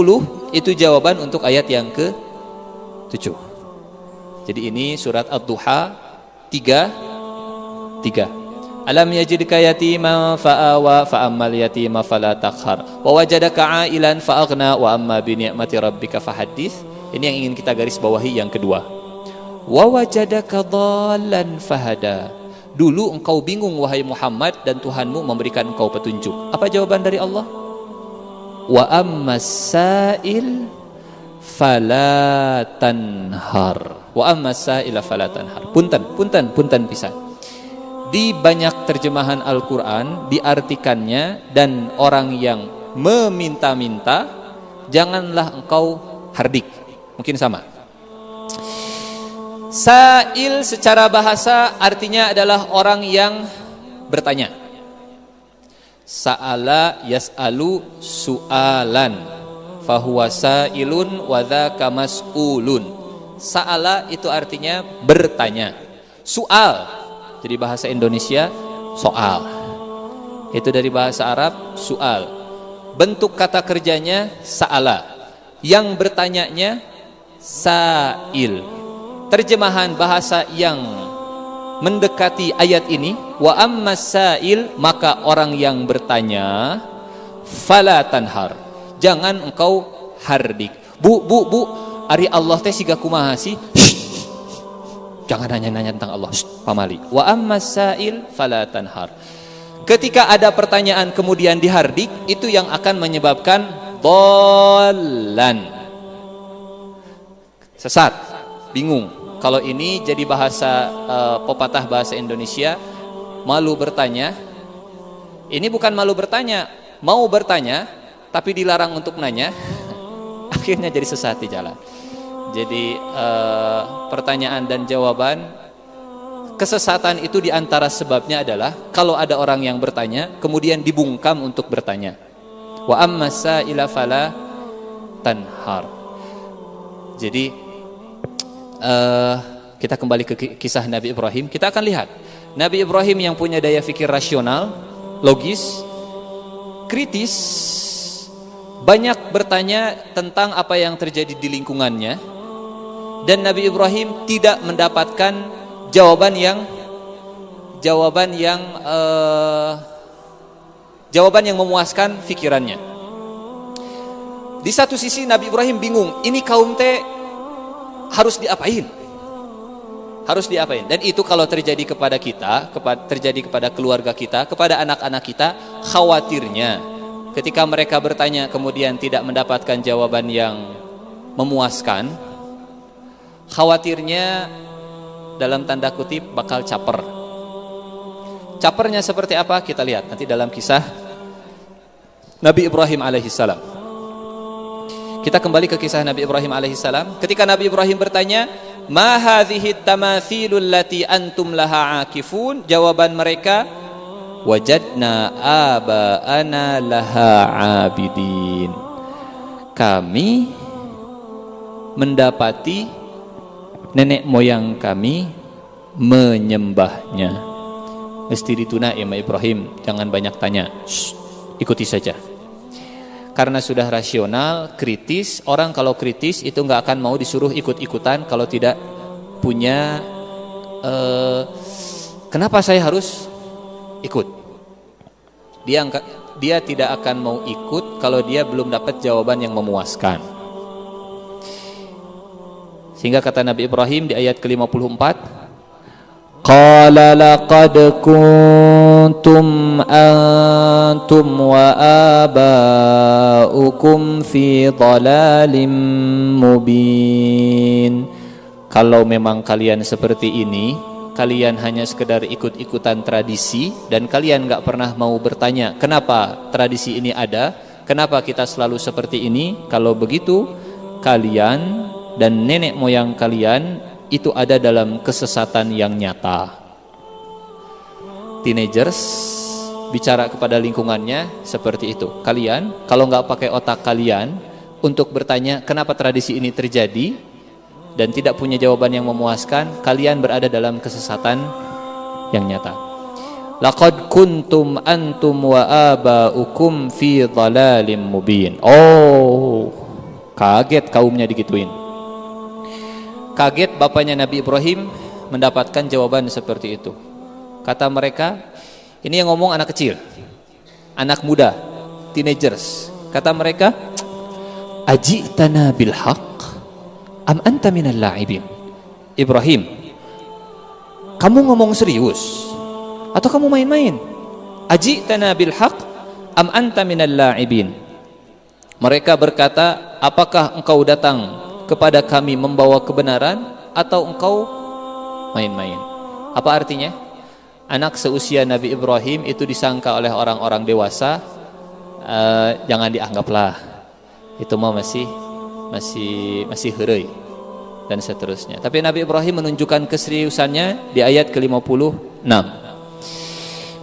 itu jawaban untuk ayat yang ke-7. Jadi ini surat Ad-Duha 3. Alam yajidka yatiman fa'awa fa'ammal yatima fala taqhar wa wajadaka 'ailan fa'aghna wa amma bi ni'mati rabbika fahaddits. Ini yang ingin kita garis bawahi yang kedua. Wa wajadaka dhallan fahada. Dulu engkau bingung wahai Muhammad dan Tuhanmu memberikan engkau petunjuk. Apa jawaban dari Allah? Wa ammas sa'il fala tanhar. Wa ammas sa'ila fala tanhar. Punten pisan. Di banyak terjemahan Al-Quran diartikannya, dan orang yang meminta-minta janganlah engkau hardik. Mungkin sama. Sa'il secara bahasa artinya adalah orang yang bertanya. Sa'ala yas'alu su'alan fahuwa sa'ilun wa dzaka mas'ulun. Sa'ala itu artinya bertanya. Su'al jadi bahasa Indonesia soal. Itu dari bahasa Arab su'al. Bentuk kata kerjanya sa'ala. Yang bertanyanya sa'il. Terjemahan bahasa yang mendekati ayat ini, wa ammas sa'il, maka orang yang bertanya, fala tanhar, jangan engkau hardik. Bu, ari Allah teh siga kumaha sih? Jangan nanya-nanya tentang Allah, pamali. Wa ammas sa'il fala tanhar. Ketika ada pertanyaan kemudian dihardik, itu yang akan menyebabkan dhallan, sesat, bingung. Kalau ini jadi bahasa pepatah bahasa Indonesia, malu bertanya. Ini bukan malu bertanya, mau bertanya tapi dilarang untuk nanya, akhirnya jadi sesat di jalan. Jadi pertanyaan dan jawaban, kesesatan itu diantara sebabnya adalah kalau ada orang yang bertanya kemudian dibungkam untuk bertanya. Wa amma sa'ila fala tanhar. Jadi kita kembali ke kisah Nabi Ibrahim. Kita akan lihat Nabi Ibrahim yang punya daya fikir rasional, logis, kritis, banyak bertanya tentang apa yang terjadi di lingkungannya, dan Nabi Ibrahim tidak mendapatkan jawaban yang memuaskan pikirannya. Di satu sisi Nabi Ibrahim bingung, ini kaum teh harus diapain? Dan itu kalau terjadi kepada kita, terjadi kepada keluarga kita, kepada anak-anak kita, khawatirnya ketika mereka bertanya kemudian tidak mendapatkan jawaban yang memuaskan, khawatirnya dalam tanda kutip bakal caper. Capernya seperti apa? Kita lihat nanti dalam kisah Nabi Ibrahim alaihissalam. Kita kembali ke kisah Nabi Ibrahim alaihissalam. Ketika Nabi Ibrahim bertanya, ma hadhihi tamathilul lati antum laha akifun, jawaban mereka, wajadna aba'ana laha abidin. Kami mendapati nenek moyang kami menyembahnya. Mesti dituna ya Ibrahim, jangan banyak tanya. Ikuti saja. Karena sudah rasional, kritis, orang kalau kritis itu nggak akan mau disuruh ikut-ikutan kalau tidak punya kenapa saya harus ikut. Dia tidak akan mau ikut kalau dia belum dapat jawaban yang memuaskan. Sehingga kata Nabi Ibrahim di ayat ke-54, qala laqad kuntum antum wa aba'ukum fi dhalalim mubin. Kalau memang kalian seperti ini, kalian hanya sekedar ikut-ikutan tradisi dan kalian gak pernah mau bertanya kenapa tradisi ini ada, kenapa kita selalu seperti ini. Kalau begitu, kalian dan nenek moyang kalian itu ada dalam kesesatan yang nyata. Teenagers bicara kepada lingkungannya seperti itu. Kalian kalau nggak pakai otak kalian untuk bertanya kenapa tradisi ini terjadi dan tidak punya jawaban yang memuaskan, kalian berada dalam kesesatan yang nyata. Laqad kuntum antum wa aba'ukum fi dhalalim mubin. Oh, kaget kaumnya digituin. Kaget bapaknya Nabi Ibrahim mendapatkan jawaban seperti itu. Kata mereka, ini yang ngomong anak kecil, anak muda, teenagers. Kata mereka, ajitana bil haqq am anta minal la'ibin. Ibrahim, kamu ngomong serius atau kamu main-main? Ajitana bil haqq am anta minal la'ibin. Mereka berkata, apakah engkau datang kepada kami membawa kebenaran atau engkau main-main? Apa artinya? Anak seusia Nabi Ibrahim itu disangka oleh orang-orang dewasa, jangan dianggaplah, itu mah masih heureuy dan seterusnya. Tapi Nabi Ibrahim menunjukkan keseriusannya di ayat ke-56.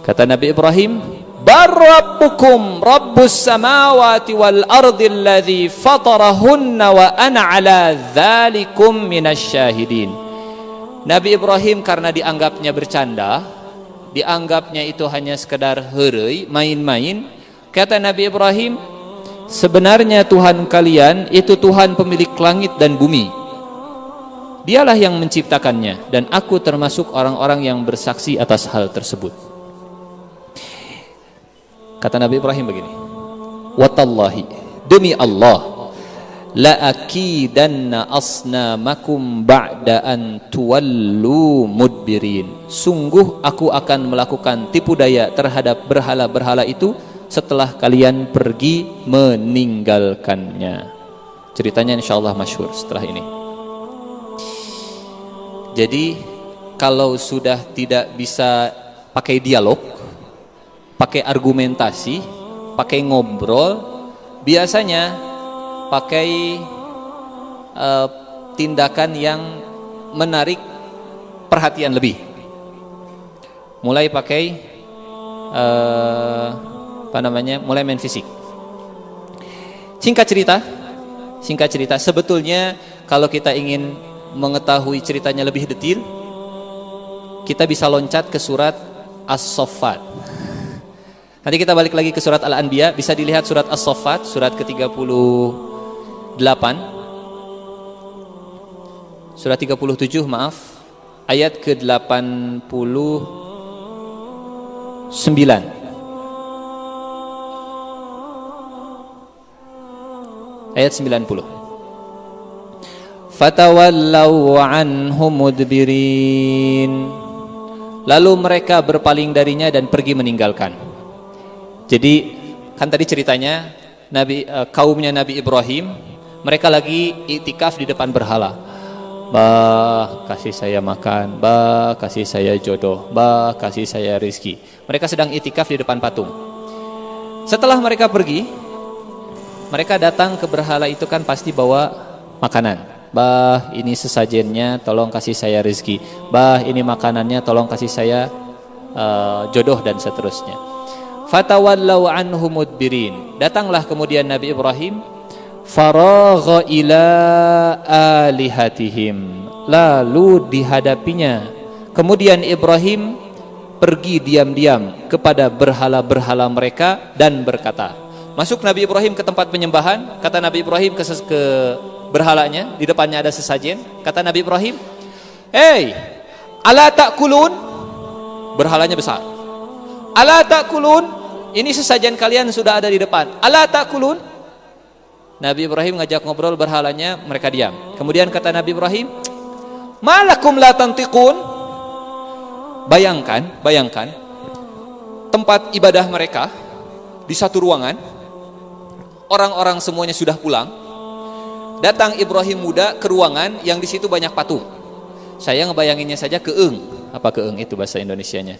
Kata Nabi Ibrahim, Barrabbukum rabbus samawati wal ardi alladhi fatarahunna wa ana ala dzalikum minasyahidin. Nabi Ibrahim karena dianggapnya bercanda, dianggapnya itu hanya sekedar heureuy, main-main, kata Nabi Ibrahim, sebenarnya Tuhan kalian itu Tuhan pemilik langit dan bumi. Dialah yang menciptakannya dan aku termasuk orang-orang yang bersaksi atas hal tersebut. Kata Nabi Ibrahim begini, watallahi, demi Allah, la akidanna asnamakum ba'da an tuwallu mudbirin. Sungguh aku akan melakukan tipu daya terhadap berhala-berhala itu setelah kalian pergi meninggalkannya. Ceritanya insyaallah masyhur setelah ini. Jadi kalau sudah tidak bisa pakai dialog, pakai argumentasi, pakai ngobrol, biasanya pakai tindakan yang menarik perhatian lebih. Mulai pakai mulai main fisik. Singkat cerita, sebetulnya kalau kita ingin mengetahui ceritanya lebih detail, kita bisa loncat ke surat As-Saffat. Nanti kita balik lagi ke surat Al-Anbiya, bisa dilihat surat As-Saffat, surat ke-38, surat 37 maaf, ayat ke-89. Ayat 90. Fatawallaw anhum mudbirin. Lalu mereka berpaling darinya dan pergi meninggalkan. Jadi kan tadi ceritanya kaumnya Nabi Ibrahim, mereka lagi iktikaf di depan berhala. Bah, kasih saya makan, bah, kasih saya jodoh, bah, kasih saya rezeki. Mereka sedang iktikaf di depan patung. Setelah mereka pergi, mereka datang ke berhala itu kan pasti bawa makanan. Bah, ini sesajennya, tolong kasih saya rezeki. Bah, ini makanannya, tolong kasih saya jodoh dan seterusnya. Fatawallaw anhu mudbirin. Datanglah kemudian Nabi Ibrahim, faragha ila alihatihim, lalu dihadapinya. Kemudian Ibrahim pergi diam-diam kepada berhala-berhala mereka dan berkata. Masuk Nabi Ibrahim ke tempat penyembahan, kata Nabi Ibrahim ke berhalanya, di depannya ada sesajen. Kata Nabi Ibrahim, "Hey, ala ta'kulun?" Berhalanya besar. "Ala ta'kulun?" Ini sesajen kalian sudah ada di depan. "Ala ta'kulun?" Nabi Ibrahim ngajak ngobrol berhalanya, mereka diam. Kemudian kata Nabi Ibrahim, "Malakum la tantiqun?" Bayangkan tempat ibadah mereka di satu ruangan, orang-orang semuanya sudah pulang. Datang Ibrahim muda ke ruangan yang di situ banyak patung. Saya ngebayanginnya saja keeng. Apa keeng itu bahasa Indonesianya?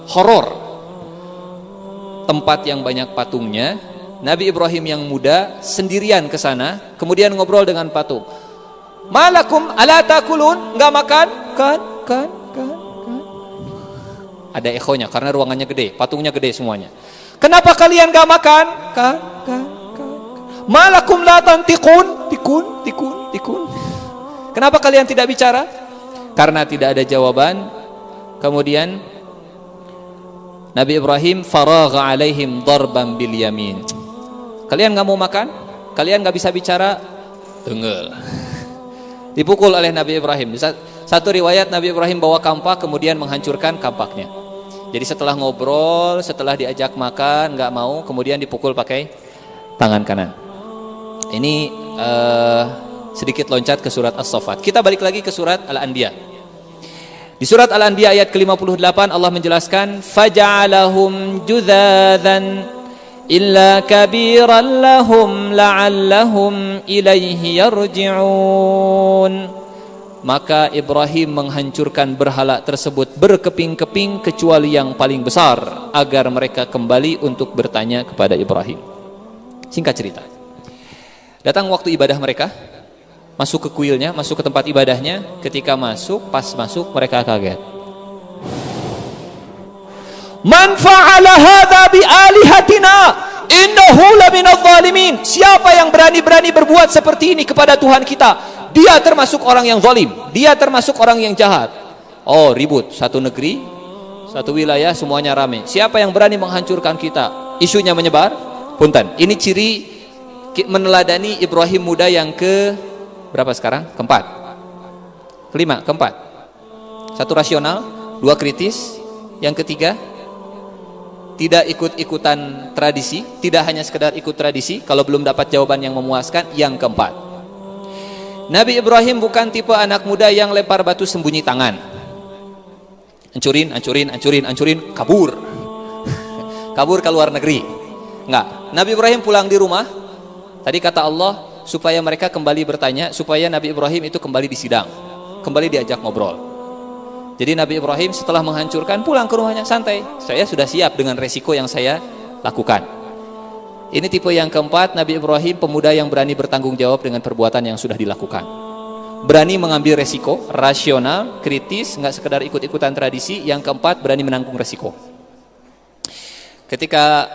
Horor. Tempat yang banyak patungnya. Nabi Ibrahim yang muda sendirian ke sana, kemudian ngobrol dengan patung. "Malakum ala takulun?" Enggak makan? Kan. Ada ekonya karena ruangannya gede, patungnya gede semuanya. "Kenapa kalian enggak makan?" Kan. "Malakum la tantiqun?" Tikun. "Kenapa kalian tidak bicara?" Karena tidak ada jawaban. Kemudian Nabi Ibrahim faragha alaihim darban bil yamin. "Kalian enggak mau makan? Kalian enggak bisa bicara?" Tenggel. Dipukul oleh Nabi Ibrahim. Satu riwayat Nabi Ibrahim bawa kampak kemudian menghancurkan kampaknya. Jadi setelah ngobrol, setelah diajak makan enggak mau, kemudian dipukul pakai tangan kanan. Ini sedikit loncat ke surat As-Saffat. Kita balik lagi ke surat Al-Anbiya. Di surat Al-Anbiya ayat ke-58 Allah menjelaskan, faja'alahum judzadzan illa kabiran lahum la'allahum ilaihi yarji'un. Maka Ibrahim menghancurkan berhala tersebut berkeping-keping kecuali yang paling besar agar mereka kembali untuk bertanya kepada Ibrahim. Singkat cerita, datang waktu ibadah mereka, masuk ke kuilnya, masuk ke tempat ibadahnya. Ketika masuk, pas masuk mereka kaget. Man fa'ala hadza bi alihatina innahu laminadh dhalimin. Siapa yang berani-berani berbuat seperti ini kepada Tuhan kita, dia termasuk orang yang zalim, dia termasuk orang yang jahat. Oh, ribut, satu negeri, satu wilayah semuanya rame. Siapa yang berani menghancurkan kita, isunya menyebar. Punten, ini ciri meneladani Ibrahim muda yang ke berapa sekarang? Keempat, kelima, keempat. Satu rasional, dua kritis, yang ketiga tidak ikut-ikutan tradisi, tidak hanya sekedar ikut tradisi kalau belum dapat jawaban yang memuaskan. Yang keempat, Nabi Ibrahim bukan tipe anak muda yang lempar batu sembunyi tangan, hancurin, kabur kabur ke luar negeri. Enggak, Nabi Ibrahim pulang di rumah. Tadi kata Allah supaya mereka kembali bertanya, supaya Nabi Ibrahim itu kembali disidang, kembali diajak ngobrol. Jadi Nabi Ibrahim setelah menghancurkan pulang ke rumahnya santai. Saya sudah siap dengan resiko yang saya lakukan. Ini tipe yang keempat, Nabi Ibrahim pemuda yang berani bertanggung jawab dengan perbuatan yang sudah dilakukan. Berani mengambil resiko, rasional, kritis, nggak sekedar ikut-ikutan tradisi. Yang keempat, berani menanggung resiko. Ketika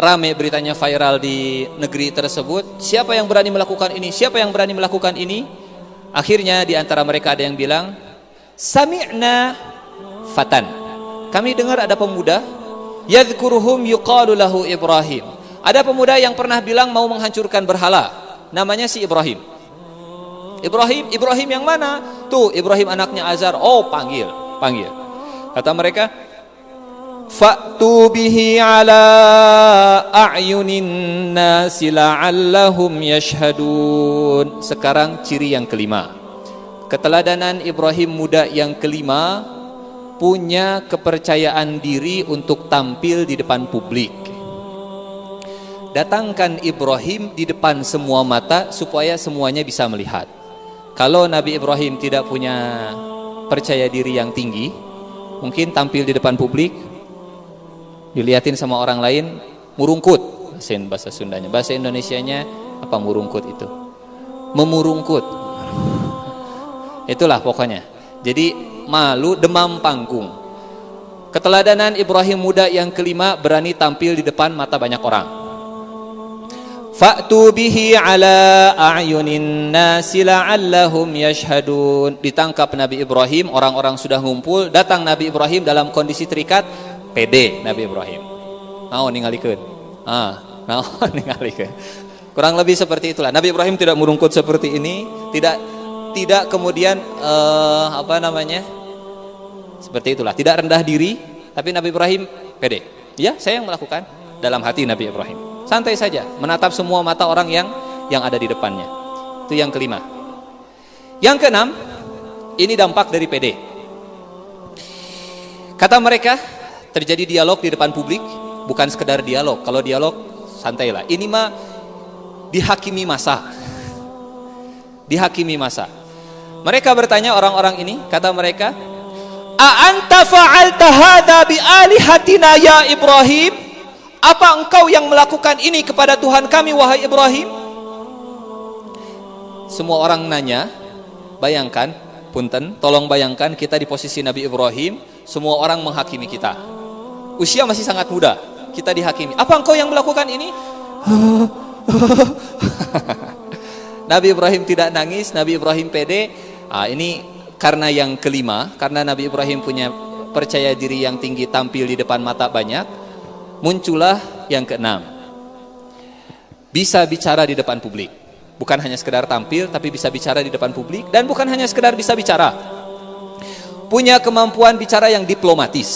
rame beritanya viral di negeri tersebut, siapa yang berani melakukan ini? Siapa yang berani melakukan ini? Akhirnya di antara mereka ada yang bilang, sami'na fatan. Kami dengar ada pemuda, yadhkuruhum yuqalu lahu Ibrahim. Ada pemuda yang pernah bilang mau menghancurkan berhala, namanya si Ibrahim. Ibrahim yang mana? Tuh, Ibrahim anaknya Azar. Oh, panggil. Kata mereka, fa'tu bihi ala a'yunin nasi la'allahum yashhadun. Sekarang ciri yang kelima, keteladanan Ibrahim muda yang kelima, punya kepercayaan diri untuk tampil di depan publik. Datangkan Ibrahim di depan semua mata supaya semuanya bisa melihat. Kalau Nabi Ibrahim tidak punya percaya diri yang tinggi, mungkin tampil di depan publik dilihatin sama orang lain, murungkut, bahasa Sundanya. Bahasa Indonesianya apa murungkut itu? Memurungkut. Itulah pokoknya. Jadi malu, demam panggung. Keteladanan Ibrahim muda yang kelima, berani tampil di depan mata banyak orang. Fa'tu bihi ala a'yunin nasi la'allahum yashhadun. Ditangkap Nabi Ibrahim, orang-orang sudah ngumpul, datang Nabi Ibrahim dalam kondisi terikat. Pede Nabi Ibrahim. Ningalikeun. Ningalikeun. Kurang lebih seperti itulah. Nabi Ibrahim tidak murungkut seperti ini, tidak kemudian seperti itulah, tidak rendah diri, tapi Nabi Ibrahim pede. Ya, saya yang melakukan. Dalam hati Nabi Ibrahim santai saja, menatap semua mata orang yang ada di depannya. Itu yang kelima. Yang keenam, ini dampak dari pede. Kata mereka, terjadi dialog di depan publik, bukan sekedar dialog. Kalau dialog santailah. Ini mah dihakimi masa. Dihakimi masa. Mereka bertanya, orang-orang ini, kata mereka, a anta fa'alta hadza bi alihatina ya Ibrahim? Apa engkau yang melakukan ini kepada Tuhan kami wahai Ibrahim? Semua orang nanya. Bayangkan, punten, tolong bayangkan kita di posisi Nabi Ibrahim, semua orang menghakimi kita. Usia masih sangat muda, kita dihakimi. Apa engkau yang melakukan ini? Nabi Ibrahim tidak nangis, Nabi Ibrahim pede. Ini karena yang kelima, karena Nabi Ibrahim punya percaya diri yang tinggi, tampil di depan mata banyak. Muncullah yang keenam, bisa bicara di depan publik. Bukan hanya sekedar tampil, tapi bisa bicara di depan publik. Dan bukan hanya sekedar bisa bicara, punya kemampuan bicara yang diplomatis.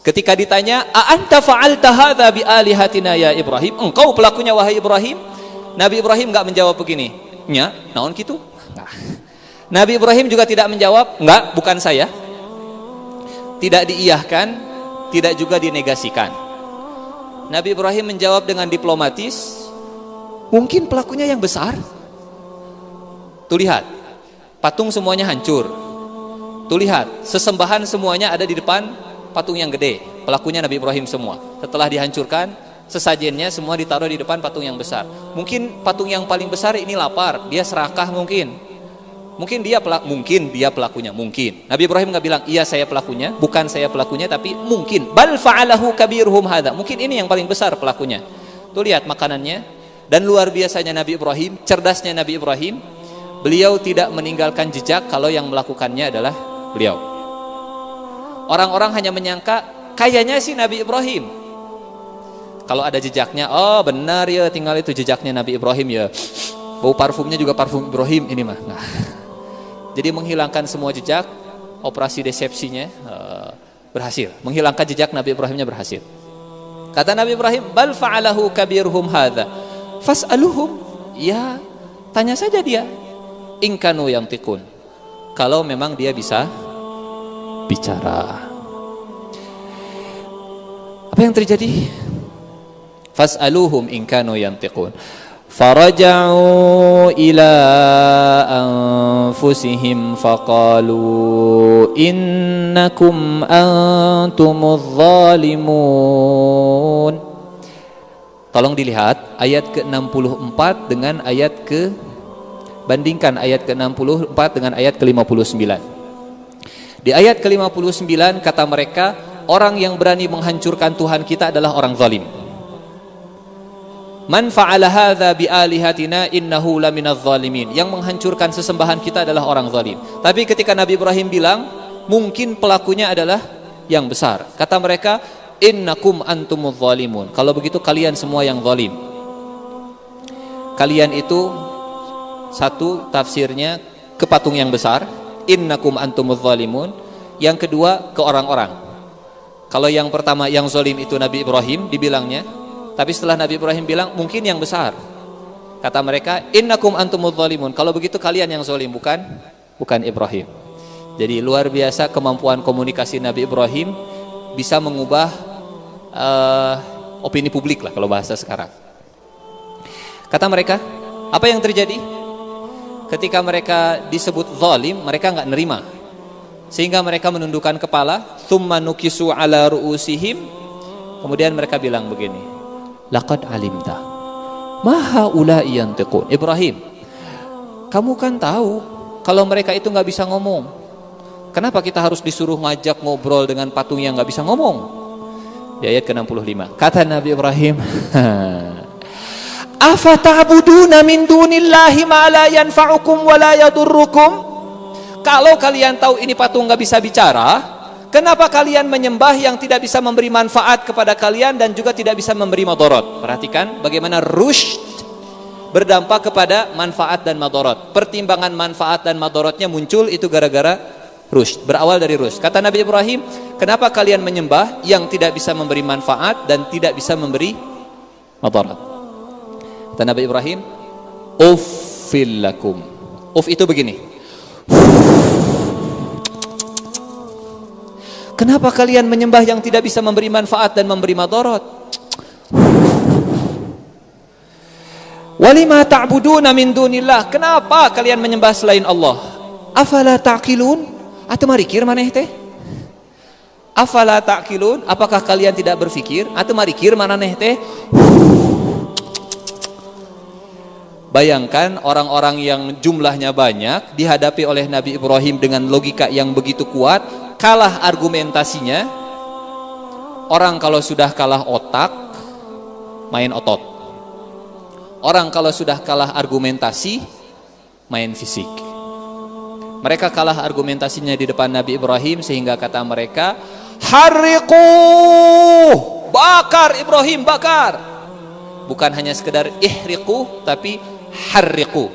Ketika ditanya, a anta fa'alta hadza bi alihatina ya Ibrahim? Engkau pelakunya wahai Ibrahim? Nabi Ibrahim enggak menjawab begini, nya, naon kitu? Nah. Nabi Ibrahim juga tidak menjawab, enggak, bukan saya. Tidak diiyahkan, tidak juga dinegasikan. Nabi Ibrahim menjawab dengan diplomatis, mungkin pelakunya yang besar. Tuh lihat, patung semuanya hancur. Tuh lihat, sesembahan semuanya ada di depan patung yang gede, pelakunya Nabi Ibrahim semua. Setelah dihancurkan, sesajennya semua ditaruh di depan patung yang besar. Mungkin patung yang paling besar ini lapar, dia serakah mungkin. Mungkin dia pelakunya, mungkin. Nabi Ibrahim nggak bilang, iya saya pelakunya, bukan saya pelakunya, tapi mungkin. Bal fa'alahu kabirhum hadza. Mungkin ini yang paling besar pelakunya. Tuh lihat makanannya. Dan luar biasanya Nabi Ibrahim, cerdasnya Nabi Ibrahim, beliau tidak meninggalkan jejak kalau yang melakukannya adalah beliau. Orang-orang hanya menyangka, kayaknya sih Nabi Ibrahim. Kalau ada jejaknya, oh benar ya, tinggal itu jejaknya Nabi Ibrahim ya. Bau parfumnya juga parfum Ibrahim ini mah. Nah, jadi menghilangkan semua jejak, operasi desepsinya berhasil. Menghilangkan jejak Nabi Ibrahimnya berhasil. Kata Nabi Ibrahim, bal fa'alahu kabirhum hadza. Fas'aluhum. Ya, tanya saja dia. In kanu yantiqun. Kalau memang dia bisa bicara. Apa yang terjadi? Fas'aluhum in kanu yantiqun. Faraja'u ila anfusihim faqalu innakum antumuz zalimun. Tolong dilihat ayat ke-64 dengan ayat bandingkan ayat ke-64 dengan ayat ke-59. Di ayat ke-59 kata mereka, orang yang berani menghancurkan Tuhan kita adalah orang zalim. Man fa'ala hadza bi alihatina innahu laminadz zalimin. Yang menghancurkan sesembahan kita adalah orang zalim. Tapi ketika Nabi Ibrahim bilang, mungkin pelakunya adalah yang besar. Kata mereka, innakum antumuz zalimun. Kalau begitu kalian semua yang zalim. Kalian itu satu tafsirnya ke patung yang besar, innakum antumuz zalimun. Yang kedua ke orang-orang. Kalau yang pertama yang zalim itu Nabi Ibrahim dibilangnya, tapi setelah Nabi Ibrahim bilang mungkin yang besar. Kata mereka, innakum antumuz zalimun. Kalau begitu kalian yang zalim, bukan Ibrahim. Jadi luar biasa kemampuan komunikasi Nabi Ibrahim, bisa mengubah opini publik lah kalau bahasa sekarang. Kata mereka, apa yang terjadi? Ketika mereka disebut zalim, mereka enggak nerima. Sehingga mereka menundukkan kepala, thumma nukisu ala ru'usihim. Kemudian mereka bilang begini, laqad alimta ma haula'i yantiqun. Ibrahim, kamu kan tahu kalau mereka itu enggak bisa ngomong. Kenapa kita harus disuruh ngajak ngobrol dengan patung yang enggak bisa ngomong? Di ayat ke-65 kata Nabi Ibrahim, afata'buduna min dunillahi ma la yanfa'ukum wa la yadurrukum. Kalau kalian tahu ini patung enggak bisa bicara, kenapa kalian menyembah yang tidak bisa memberi manfaat kepada kalian dan juga tidak bisa memberi madarat? Perhatikan bagaimana rushd berdampak kepada manfaat dan madarat. Pertimbangan manfaat dan madaratnya muncul itu gara-gara rushd, berawal dari rushd. Kata Nabi Ibrahim, kenapa kalian menyembah yang tidak bisa memberi manfaat dan tidak bisa memberi madarat? Kata Nabi Ibrahim, uffil lakum. Uff itu begini. Kenapa kalian menyembah yang tidak bisa memberi manfaat dan memberi madarat? Walima ta'buduna min dunillah. Kenapa kalian menyembah selain Allah? Afala ta'qilun? Atau marikir maneh teh? Afala ta'qilun? Apakah kalian tidak berfikir? Atau marikir maneh teh? Bayangkan orang-orang yang jumlahnya banyak dihadapi oleh Nabi Ibrahim dengan logika yang begitu kuat, kalah argumentasinya. Orang kalau sudah kalah otak, main otot. Orang kalau sudah kalah argumentasi, main fisik. Mereka kalah argumentasinya di depan Nabi Ibrahim sehingga kata mereka, harriqu, bakar Ibrahim, bakar. Bukan hanya sekedar ihriqu, tapi harriqu,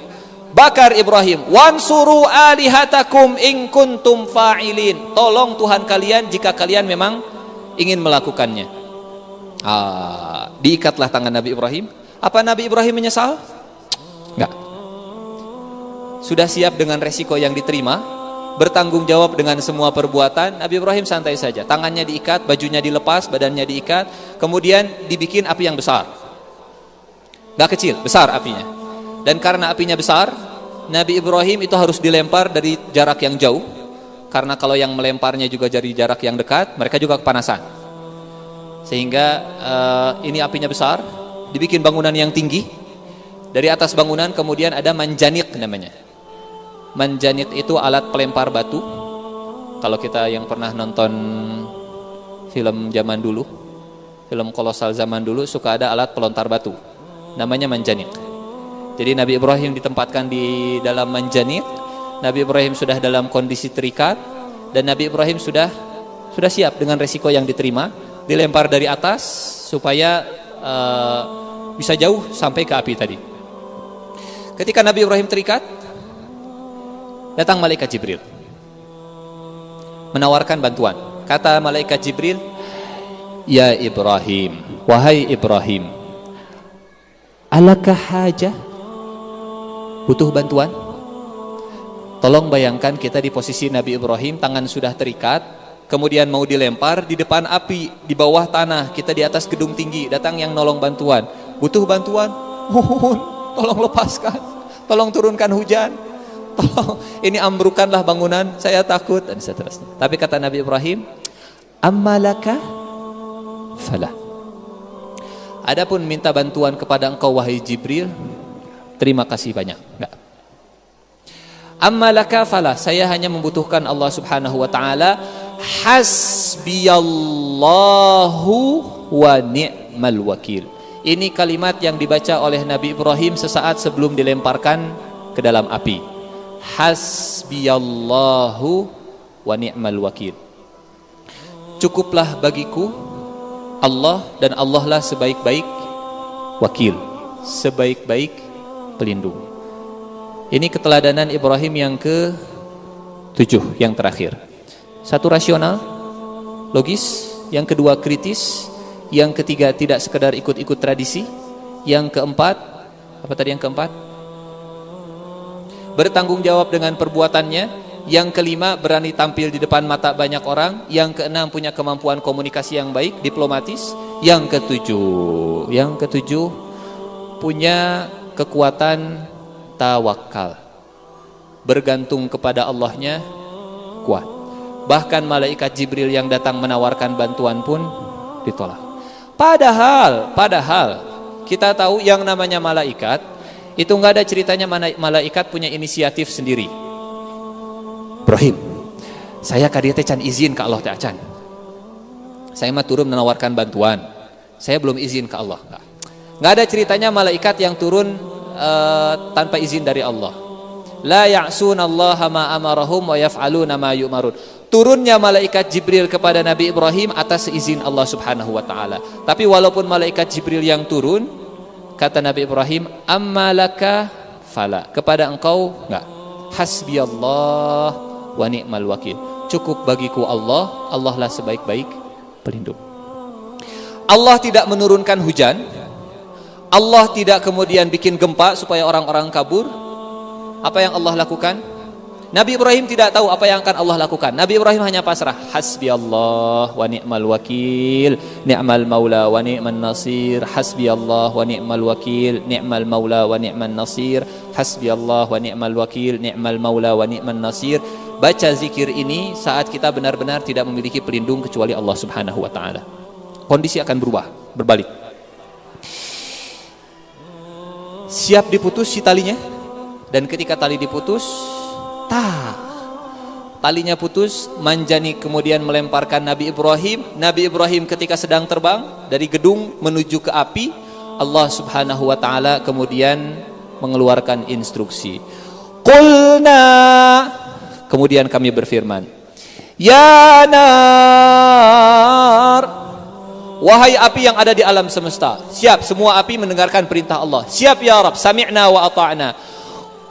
bakar Ibrahim. Wansuru alihatakum in kuntum fa'ilin. Tolong Tuhan kalian jika kalian memang ingin melakukannya. Diikatlah tangan Nabi Ibrahim. Apa Nabi Ibrahim menyesal? Enggak. Sudah siap dengan resiko yang diterima, bertanggung jawab dengan semua perbuatan. Nabi Ibrahim santai saja. Tangannya diikat, bajunya dilepas, badannya diikat, kemudian dibikin api yang besar. Enggak kecil, besar apinya. Dan karena apinya besar, Nabi Ibrahim itu harus dilempar dari jarak yang jauh. Karena kalau yang melemparnya juga dari jarak yang dekat, mereka juga kepanasan. Sehingga ini apinya besar, dibikin bangunan yang tinggi. Dari atas bangunan kemudian ada manjanik namanya. Manjanik itu alat pelempar batu. Kalau kita yang pernah nonton film zaman dulu, film kolosal zaman dulu, suka ada alat pelontar batu, namanya manjanik. Jadi Nabi Ibrahim ditempatkan di dalam manjanik. Nabi Ibrahim sudah dalam kondisi terikat, dan Nabi Ibrahim sudah siap dengan resiko yang diterima, dilempar dari atas supaya bisa jauh sampai ke api tadi. Ketika Nabi Ibrahim terikat, datang malaikat Jibril menawarkan bantuan. Kata malaikat Jibril, "Ya Ibrahim, wahai Ibrahim, alaka hajah? Butuh bantuan?" Tolong bayangkan kita di posisi Nabi Ibrahim, tangan sudah terikat, kemudian mau dilempar di depan api, di bawah tanah, kita di atas gedung tinggi, datang yang nolong bantuan. Butuh bantuan? Mohon, tolong lepaskan, tolong turunkan hujan, tolong ini ambrukanlah bangunan, saya takut, dan seterusnya. Tapi kata Nabi Ibrahim, ammalaka falah. Adapun minta bantuan kepada engkau wahai Jibril, terima kasih banyak. Enggak. Ammalaka falah, saya hanya membutuhkan Allah Subhanahu wa taala. Hasbiyallahu wa ni'mal wakil. Ini kalimat yang dibaca oleh Nabi Ibrahim sesaat sebelum dilemparkan ke dalam api. Hasbiyallahu wa ni'mal wakil. Cukuplah bagiku Allah, dan Allah lah sebaik-baik wakil, sebaik-baik pelindung. Ini keteladanan Ibrahim yang ke-7, yang terakhir. Satu, rasional, logis. Yang kedua, kritis. Yang ketiga, tidak sekedar ikut-ikut tradisi. Yang keempat, apa tadi yang keempat? Bertanggung jawab dengan perbuatannya. Yang kelima, berani tampil di depan mata banyak orang. Yang keenam, punya kemampuan komunikasi yang baik, diplomatis. Yang ketujuh, punya kekuatan tawakal, bergantung kepada Allahnya kuat. Bahkan malaikat Jibril yang datang menawarkan bantuan pun ditolak. Padahal kita tahu yang namanya malaikat itu nggak ada ceritanya malaikat punya inisiatif sendiri. Ibrahim, saya kadieu teh can izin ke Allah teh acan. Saya mah turun menawarkan bantuan. Saya belum izin ke Allah. Nggak ada ceritanya malaikat yang turun tanpa izin dari Allah. La ya'sunallaha ma amarahum wa yaf'aluna ma yu'marun. Turunnya malaikat Jibril kepada Nabi Ibrahim atas izin Allah Subhanahu wa taala. Tapi walaupun malaikat Jibril yang turun, kata Nabi Ibrahim, ammalaka fala. Kepada engkau enggak. Hasbiyallah wa ni'mal wakil. Cukup bagiku Allah, Allah lah sebaik-baik pelindung. Allah tidak menurunkan hujan. Allah tidak kemudian bikin gempa supaya orang-orang kabur. Apa yang Allah lakukan? Nabi Ibrahim tidak tahu apa yang akan Allah lakukan. Nabi Ibrahim hanya pasrah. Hasbiyallah wa ni'mal wakil, ni'mal maula wa ni'man nasir. Hasbiyallah wa ni'mal wakil, ni'mal maula wa ni'man nasir. Hasbiyallah wa ni'mal wakil, ni'mal maula wa ni'man nasir. Baca zikir ini saat kita benar-benar tidak memiliki pelindung kecuali Allah Subhanahu wa taala. Kondisi akan berubah, berbalik. Siap diputus si talinya, dan ketika tali diputus, talinya putus. Manjanik kemudian melemparkan Nabi Ibrahim. Nabi Ibrahim ketika sedang terbang dari gedung menuju ke api, Allah Subhanahu wa taala kemudian mengeluarkan instruksi. Qulna, kemudian kami berfirman, ya nar, wahai api yang ada di alam semesta, siap, semua api mendengarkan perintah Allah. Siap ya Rabb, sami'na wa ata'na.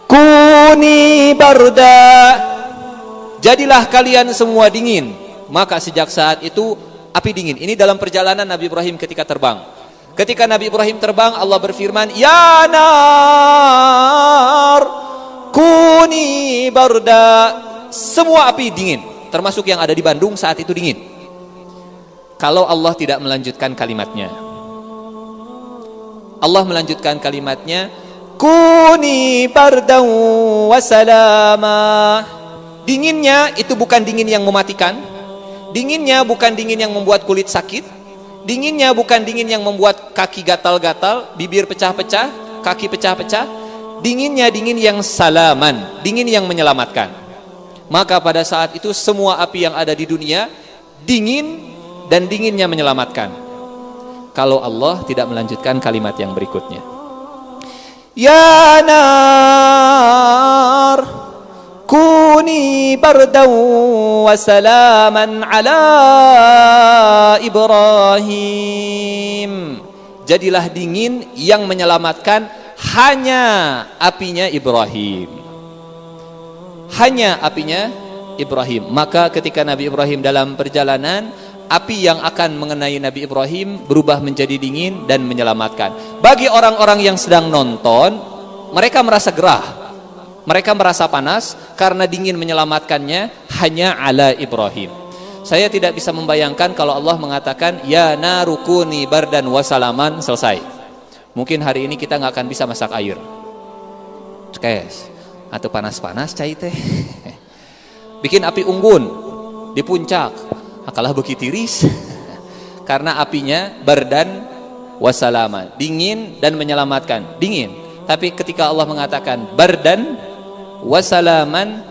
Kuni barda, jadilah kalian semua dingin. Maka sejak saat itu api dingin. Ini dalam perjalanan Nabi Ibrahim ketika terbang. Ketika Nabi Ibrahim terbang, Allah berfirman, ya nar, kuni barda. Semua api dingin, termasuk yang ada di Bandung saat itu dingin. Kalau Allah tidak melanjutkan kalimatnya, Allah melanjutkan kalimatnya, kuni bardan wa salama. Dinginnya itu bukan dingin yang mematikan. Dinginnya bukan dingin yang membuat kulit sakit. Dinginnya bukan dingin yang membuat kaki gatal-gatal, bibir pecah-pecah, kaki pecah-pecah. dinginnya dingin yang salaman, dingin yang menyelamatkan. Maka pada saat itu semua api yang ada di dunia dingin dan dinginnya menyelamatkan. Kalau Allah tidak melanjutkan kalimat yang berikutnya. Ya nar kuni bardan wa salaman ala Ibrahim. Jadilah dingin yang menyelamatkan hanya apinya Ibrahim. Hanya apinya Ibrahim. Maka ketika Nabi Ibrahim dalam perjalanan, api yang akan mengenai Nabi Ibrahim berubah menjadi dingin dan menyelamatkan. Bagi orang-orang yang sedang nonton, mereka merasa gerah, mereka merasa panas karena dingin menyelamatkannya hanya ala Ibrahim. Saya tidak bisa membayangkan kalau Allah mengatakan ya narukuni bardan wasalaman, selesai. Mungkin hari ini kita nggak akan bisa masak air, atau panas-panas cai teh. Bikin api unggun di puncak, kalah beki tiris. Karena apinya bardan wasalaman, dingin dan menyelamatkan. Dingin. Tapi ketika Allah mengatakan bardan wasalaman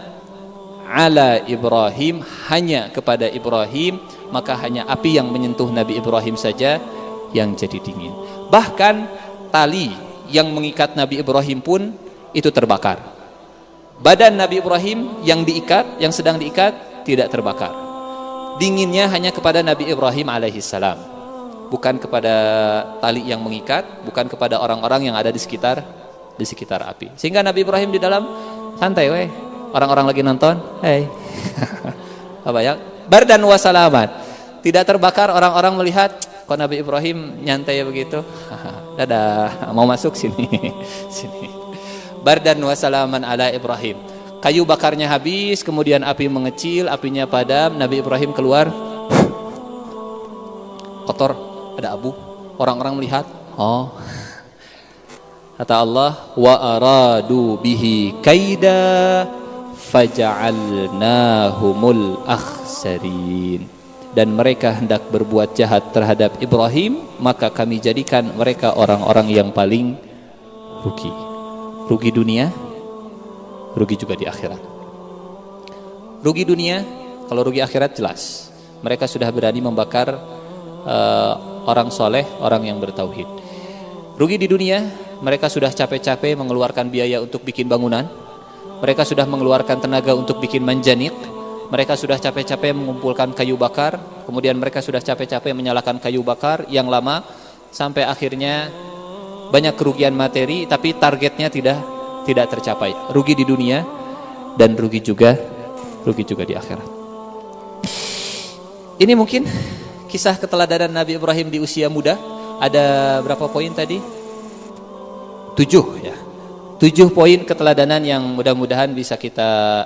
ala Ibrahim, hanya kepada Ibrahim, maka hanya api yang menyentuh Nabi Ibrahim saja yang jadi dingin. Bahkan tali yang mengikat Nabi Ibrahim pun itu terbakar. Badan Nabi Ibrahim yang diikat, yang sedang diikat tidak terbakar. Dinginnya hanya kepada Nabi Ibrahim alaihissalam, bukan kepada tali yang mengikat, bukan kepada orang-orang yang ada di sekitar api. Sehingga Nabi Ibrahim di dalam santai, weh. Orang-orang lagi nonton, hey. Apa ya? Bardan wa salaman. Tidak terbakar, orang-orang melihat kok Nabi Ibrahim nyantai begitu. Dadah, mau masuk sini. Sini. Bardan wa salaman ala Ibrahim. Kayu bakarnya habis, kemudian api mengecil, apinya padam, Nabi Ibrahim keluar. Kotor, ada abu. Orang-orang melihat, oh. Kata Allah, wa aradu bihi kaida faja'alnahumul akhsarin. Dan mereka hendak berbuat jahat terhadap Ibrahim, maka kami jadikan mereka orang-orang yang paling rugi. Rugi dunia, rugi juga di akhirat. Rugi dunia, kalau rugi akhirat jelas. Mereka sudah berani membakar orang soleh, orang yang bertauhid. Rugi di dunia, mereka sudah capek-capek mengeluarkan biaya untuk bikin bangunan. Mereka sudah mengeluarkan tenaga untuk bikin manjanik. Mereka sudah capek-capek mengumpulkan kayu bakar. Kemudian mereka sudah capek-capek menyalakan kayu bakar yang lama, sampai akhirnya banyak kerugian materi, tapi targetnya tidak tercapai. Rugi di dunia dan rugi juga di akhirat. Ini mungkin kisah keteladanan Nabi Ibrahim di usia muda. Ada berapa poin tadi? 7 ya. 7 poin keteladanan yang mudah-mudahan bisa kita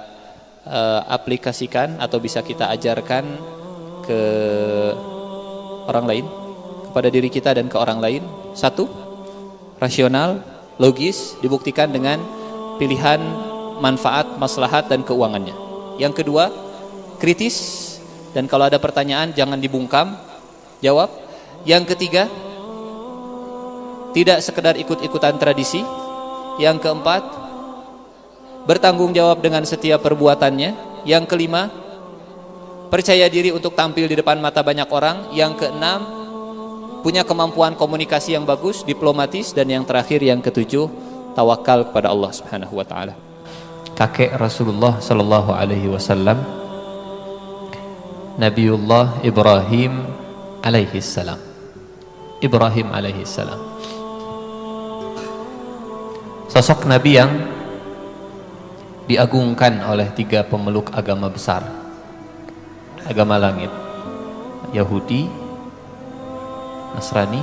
aplikasikan atau bisa kita ajarkan ke orang lain, kepada diri kita dan ke orang lain. 1, rasional, logis, dibuktikan dengan pilihan manfaat, maslahat dan keuangannya. Yang kedua, kritis, dan kalau ada pertanyaan jangan dibungkam, jawab. Yang ketiga, tidak sekedar ikut-ikutan tradisi. Yang keempat, bertanggung jawab dengan setiap perbuatannya. Yang kelima, percaya diri untuk tampil di depan mata banyak orang. Yang keenam, punya kemampuan komunikasi yang bagus, diplomatis. Dan yang terakhir, yang ketujuh, tawakal kepada Allah Subhanahu wa taala. Kakek Rasulullah sallallahu alaihi wasallam, Nabiullah Ibrahim alaihi salam. Ibrahim alaihi salam. Sosok nabi yang diagungkan oleh 3 pemeluk agama besar, agama langit, Yahudi, Nasrani,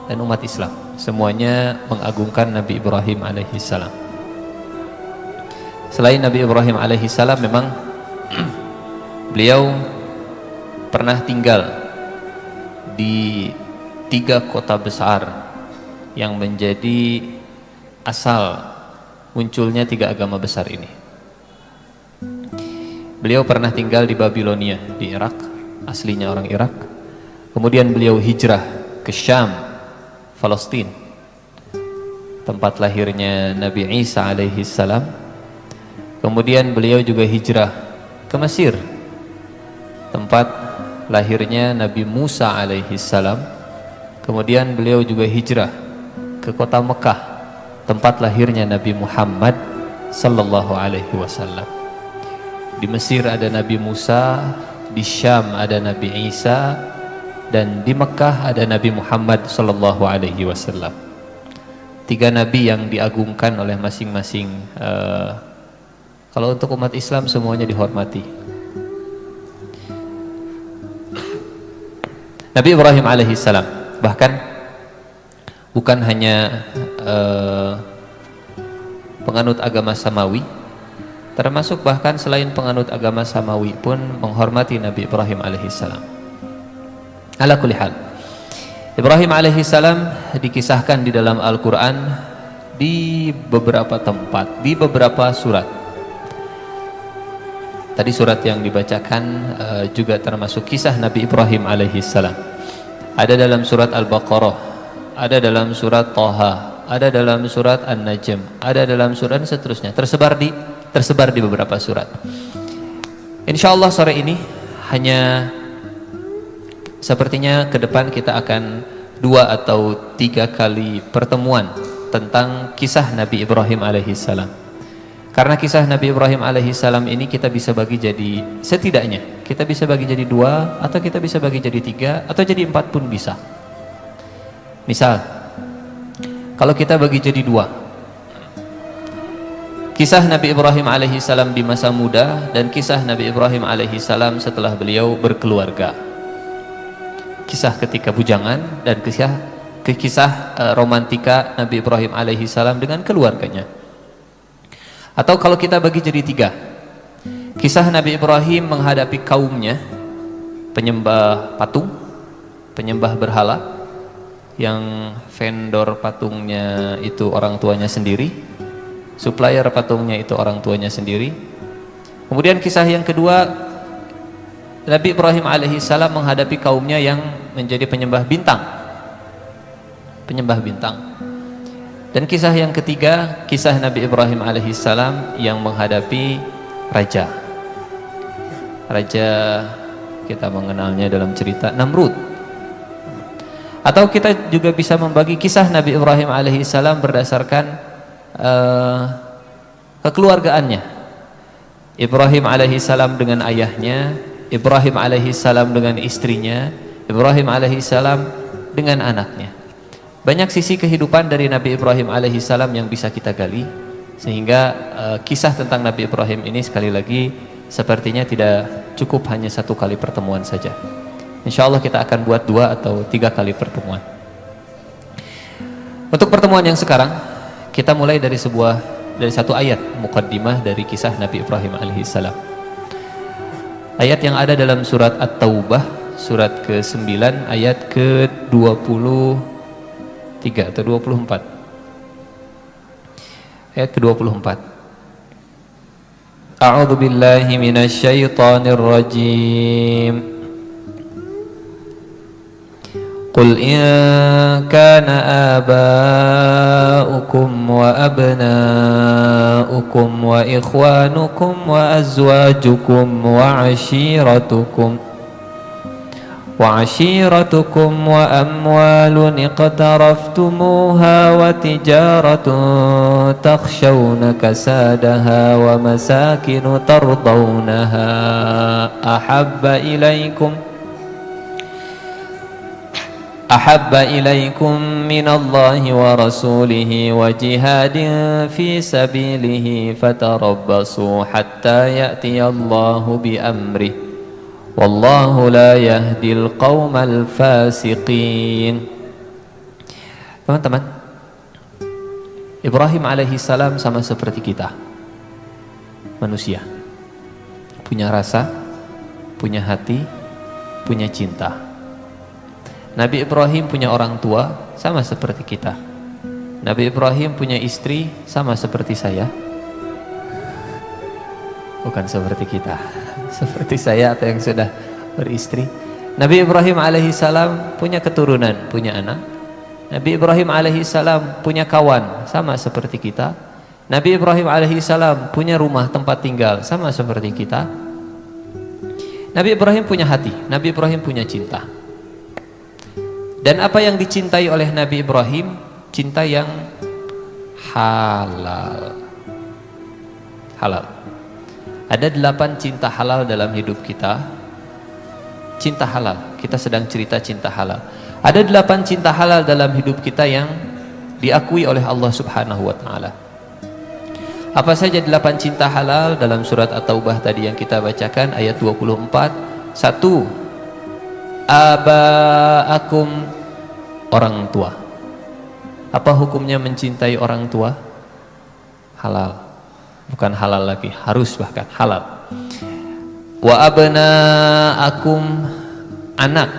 dan umat Islam. Semuanya mengagungkan Nabi Ibrahim alaihi salam. Selain Nabi Ibrahim alaihi salam, memang beliau pernah tinggal di 3 kota besar yang menjadi asal munculnya 3 agama besar ini. Beliau pernah tinggal di Babilonia, di Irak, aslinya orang Irak. Kemudian beliau hijrah ke Syam, Palestina. tempat lahirnya Nabi Isa alaihi salam. Kemudian beliau juga hijrah ke Mesir, tempat lahirnya Nabi Musa alaihi salam. Kemudian beliau juga hijrah ke kota Mekah, tempat lahirnya Nabi Muhammad sallallahu alaihi wasallam. Di Mesir ada Nabi Musa, di Syam ada Nabi Isa, dan di Mekah ada Nabi Muhammad sallallahu alaihi wasallam. 3 nabi yang diagungkan oleh masing-masing. Kalau untuk umat Islam semuanya dihormati. Nabi Ibrahim alaihi salam bahkan bukan hanya penganut agama Samawi, termasuk bahkan selain penganut agama Samawi pun menghormati Nabi Ibrahim alaihissalam. Ala kulli hal, Ibrahim alaihissalam dikisahkan di dalam Al-Quran di beberapa tempat, di beberapa surat. Tadi surat yang dibacakan juga termasuk kisah Nabi Ibrahim alaihissalam. Ada dalam surat Al-Baqarah, ada dalam surat Thaha, ada dalam surat An-Najm, ada dalam surat dan seterusnya, tersebar di beberapa surat. Insyaallah sore ini hanya sepertinya ke depan kita akan 2 atau 3 kali pertemuan tentang kisah Nabi Ibrahim alaihissalam. Karena kisah Nabi Ibrahim alaihissalam ini kita bisa bagi jadi, setidaknya kita bisa bagi jadi 2, atau kita bisa bagi jadi 3, atau jadi 4 pun bisa. Misal, kalau kita bagi jadi 2, kisah Nabi Ibrahim alaihissalam di masa muda dan kisah Nabi Ibrahim alaihissalam setelah beliau berkeluarga. Kisah ketika bujangan dan kisah romantika Nabi Ibrahim alaihissalam dengan keluarganya. Atau kalau kita bagi jadi 3, kisah Nabi Ibrahim menghadapi kaumnya, penyembah patung, penyembah berhala, yang vendor patungnya itu orang tuanya sendiri, supplier patungnya itu orang tuanya sendiri. Kemudian kisah yang kedua, Nabi Ibrahim alaihissalam menghadapi kaumnya yang menjadi penyembah bintang. Dan kisah yang ketiga, kisah Nabi Ibrahim alaihissalam yang menghadapi raja kita mengenalnya dalam cerita Namrud. Atau kita juga bisa membagi kisah Nabi Ibrahim alaihissalam berdasarkan kekeluargaannya. Ibrahim alaihissalam dengan ayahnya, Ibrahim alaihissalam dengan istrinya, Ibrahim alaihissalam dengan anaknya. Banyak sisi kehidupan dari Nabi Ibrahim alaihissalam yang bisa kita gali, sehingga kisah tentang Nabi Ibrahim ini sekali lagi sepertinya tidak cukup hanya 1 kali pertemuan saja. Insyaallah kita akan buat 2 atau 3 kali pertemuan. Untuk pertemuan yang sekarang, kita mulai dari 1 ayat muqaddimah dari kisah Nabi Ibrahim alaihissalam. Ayat yang ada dalam surat At-Taubah, surat ke-9 ayat ke-23 atau 24. Ayat ke-24. A'udzu billahi minasy syaithanir rajim. Qul in kana aba'ukum wa abna'ukum wa ikhwanukum wa azwajukum wa ashiratukum wa amwalun iqtaraftumuha wa tijaratun takhshawna kasadaha wa masakinu tardawnaha أحب إليكم من الله ورسوله وجهاد في سبيله فتربصوا حتى يأتي الله بأمره والله لا يهدي القوم الفاسقين. Teman-teman, Ibrahim alaihissalam sama seperti kita, manusia, punya rasa, punya hati, punya cinta. Nabi Ibrahim punya orang tua sama seperti kita. Nabi Ibrahim punya istri sama seperti saya. Bukan seperti kita, seperti saya atau yang sudah beristri. Nabi Ibrahim alaihissalam punya keturunan, punya anak. Nabi Ibrahim alaihissalam punya kawan sama seperti kita. Nabi Ibrahim alaihissalam punya rumah tempat tinggal sama seperti kita. Nabi Ibrahim punya hati, Nabi Ibrahim punya cinta. Dan apa yang dicintai oleh Nabi Ibrahim? Cinta yang halal. Halal. Ada 8 cinta halal dalam hidup kita. Cinta halal, kita sedang cerita cinta halal. Ada 8 cinta halal dalam hidup kita yang diakui oleh Allah Subhanahu wa ta'ala. Apa saja 8 cinta halal dalam surat At-Taubah tadi yang kita bacakan ayat 24? 1. Aba'akum, orang tua. Apa hukumnya mencintai orang tua? Halal. Bukan halal lagi, harus bahkan halal. Wa abna'akum, anak.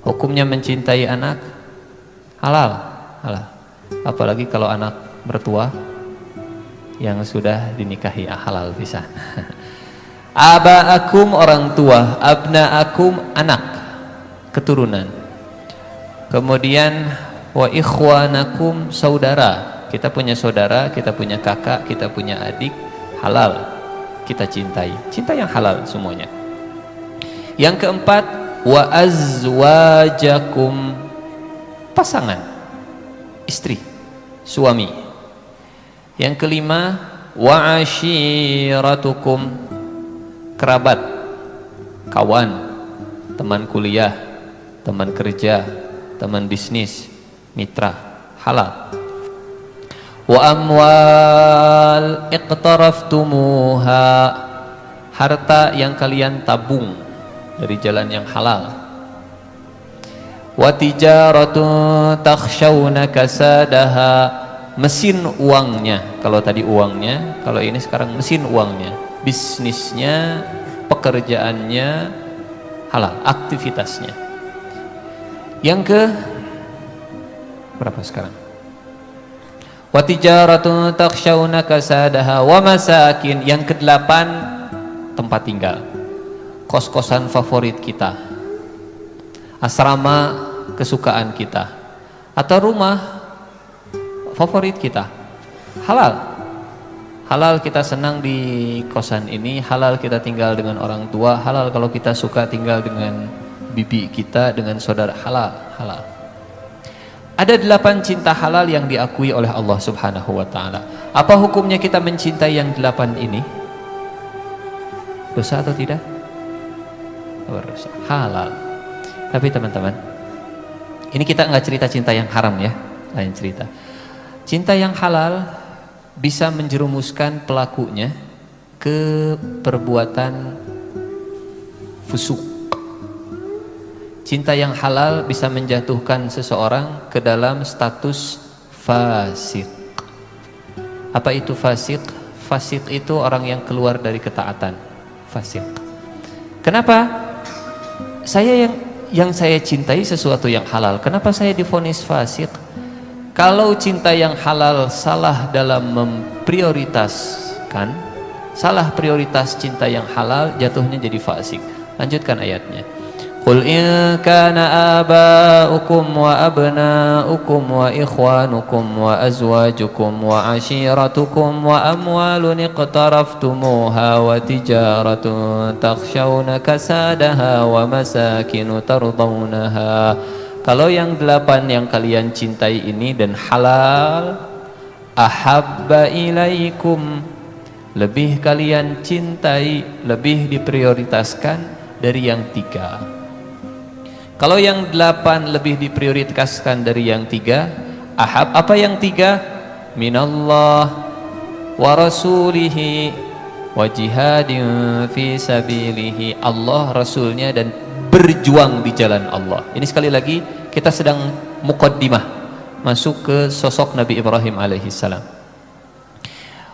Hukumnya mencintai anak halal, halal. Apalagi kalau anak mertua yang sudah dinikahi, halal bisa. Aba'akum, orang tua. Abna'akum, anak, keturunan. Kemudian wa ikhwanakum, saudara. Kita punya saudara, kita punya kakak, kita punya adik, halal kita cintai. Cinta yang halal semuanya. Yang keempat, wa azwajakum, pasangan, istri, suami. Yang kelima, wa ashiratukum, kerabat, kawan, teman kuliah, teman kerja, teman bisnis, mitra, halal. Wa amwal iqtaraftumuha, harta yang kalian tabung dari jalan yang halal. Wa tijaratun takhshawna kasadaha, mesin uangnya. Kalau tadi uangnya, kalau ini sekarang mesin uangnya, bisnisnya, pekerjaannya halal, aktivitasnya. Yang ke berapa sekarang? Wa tijaratun takhshawna kasadaha wa masakin, yang ke-8 tempat tinggal, kos-kosan favorit kita, asrama kesukaan kita, atau rumah favorit kita, halal. Halal kita senang di kosan ini, halal kita tinggal dengan orang tua, halal kalau kita suka tinggal dengan bibi kita, dengan saudara, halal, halal. Ada 8 cinta halal yang diakui oleh Allah Subhanahu wa ta'ala. Apa hukumnya kita mencintai yang 8 ini? Dosa atau tidak? Berdosa. Halal. Tapi teman-teman, ini kita nggak cerita cinta yang haram ya, lain cerita. Cinta yang halal bisa menjerumuskan pelakunya ke perbuatan fusuk. Cinta yang halal bisa menjatuhkan seseorang ke dalam status fasik. Apa itu fasik? Fasik itu orang yang keluar dari ketaatan. Fasik. Kenapa? Saya yang saya cintai sesuatu yang halal, kenapa saya divonis fasik? Kalau cinta yang halal salah dalam memprioritaskan, salah prioritas cinta yang halal, jatuhnya jadi fasik. Lanjutkan ayatnya. Qul in kana aba'ukum wa abna'ukum wa ikhwanukum wa azwajukum wa ashiratukum wa amwalun iqtaraftumuha wa tijaratun takhshawna kasadaha wa masakinu tardawnaha. Kalau yang 8 yang kalian cintai ini dan halal, ahabba ilaikum, lebih kalian cintai, lebih diprioritaskan dari yang 3. Kalau yang 8 lebih diprioritaskan dari yang 3, ahab, apa yang 3? Minallah wa rasulihi wa jihadin fi sabilihi, Allah, Rasulnya, dan berjuang di jalan Allah. Ini sekali lagi kita sedang muqaddimah masuk ke sosok Nabi Ibrahim alaihissalam.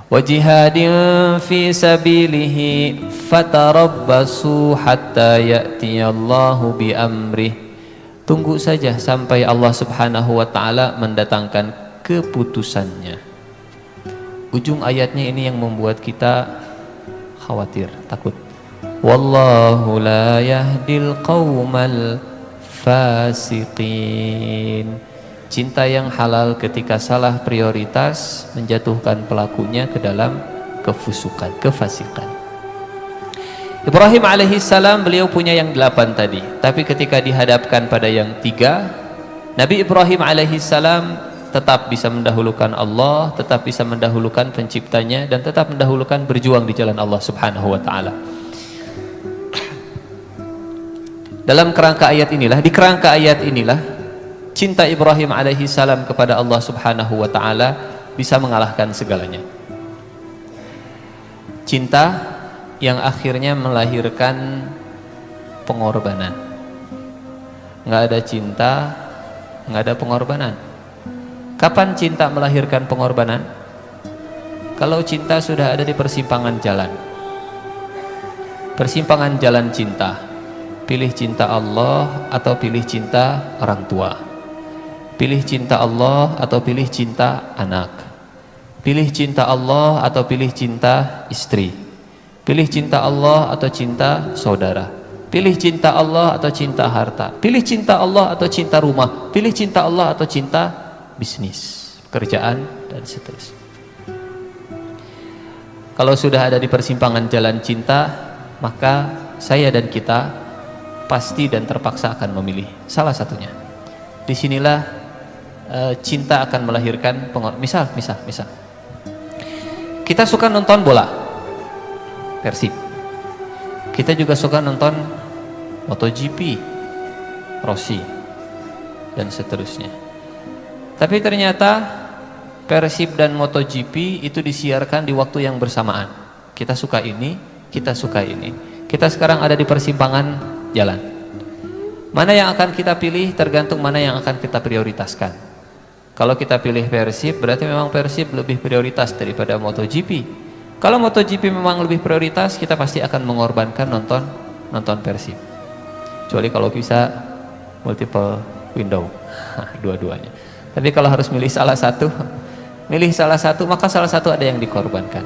Wa jihadin fi sabilihi fatarabbasu hatta ya'tiyallahu bi amrih. Tunggu saja sampai Allah Subhanahu wa taala mendatangkan keputusannya. Ujung ayatnya ini yang membuat kita khawatir, takut. Wallahu la yahdil qaumal fasiqin. Cinta yang halal ketika salah prioritas menjatuhkan pelakunya ke dalam kefusukan, kefasikan. Ibrahim alaihissalam beliau punya yang 8 tadi, tapi ketika dihadapkan pada yang 3, Nabi Ibrahim alaihissalam tetap bisa mendahulukan Allah, tetap bisa mendahulukan penciptanya, dan tetap mendahulukan berjuang di jalan Allah subhanahu wa ta'ala. Dalam kerangka ayat inilah, di kerangka ayat inilah, cinta Ibrahim alaihissalam kepada Allah subhanahu wa ta'ala bisa mengalahkan segalanya. Cinta yang akhirnya melahirkan pengorbanan. Nggak ada cinta, nggak ada pengorbanan. Kapan cinta melahirkan pengorbanan? Kalau cinta sudah ada di persimpangan jalan. Persimpangan jalan cinta. Pilih cinta Allah atau pilih cinta orang tua. Pilih cinta Allah atau pilih cinta anak. Pilih cinta Allah atau pilih cinta istri. Pilih cinta Allah atau cinta saudara. Pilih cinta Allah atau cinta harta. Pilih cinta Allah atau cinta rumah. Pilih cinta Allah atau cinta bisnis, pekerjaan, dan seterusnya. Kalau sudah ada di persimpangan jalan cinta, maka saya dan kita pasti dan terpaksa akan memilih salah satunya. Disinilah cinta akan melahirkan misal kita suka nonton bola Persib, kita juga suka nonton MotoGP, Rossi, dan seterusnya. Tapi ternyata Persib dan MotoGP itu disiarkan di waktu yang bersamaan. Kita suka ini, kita suka ini. Kita sekarang ada di persimpangan jalan. Mana yang akan kita pilih tergantung mana yang akan kita prioritaskan. Kalau kita pilih Persib, berarti memang Persib lebih prioritas daripada MotoGP. Kalau MotoGP memang lebih prioritas, kita pasti akan mengorbankan nonton Persib. Kecuali kalau bisa multiple window, dua-duanya. Tapi kalau harus milih salah satu, maka salah satu ada yang dikorbankan.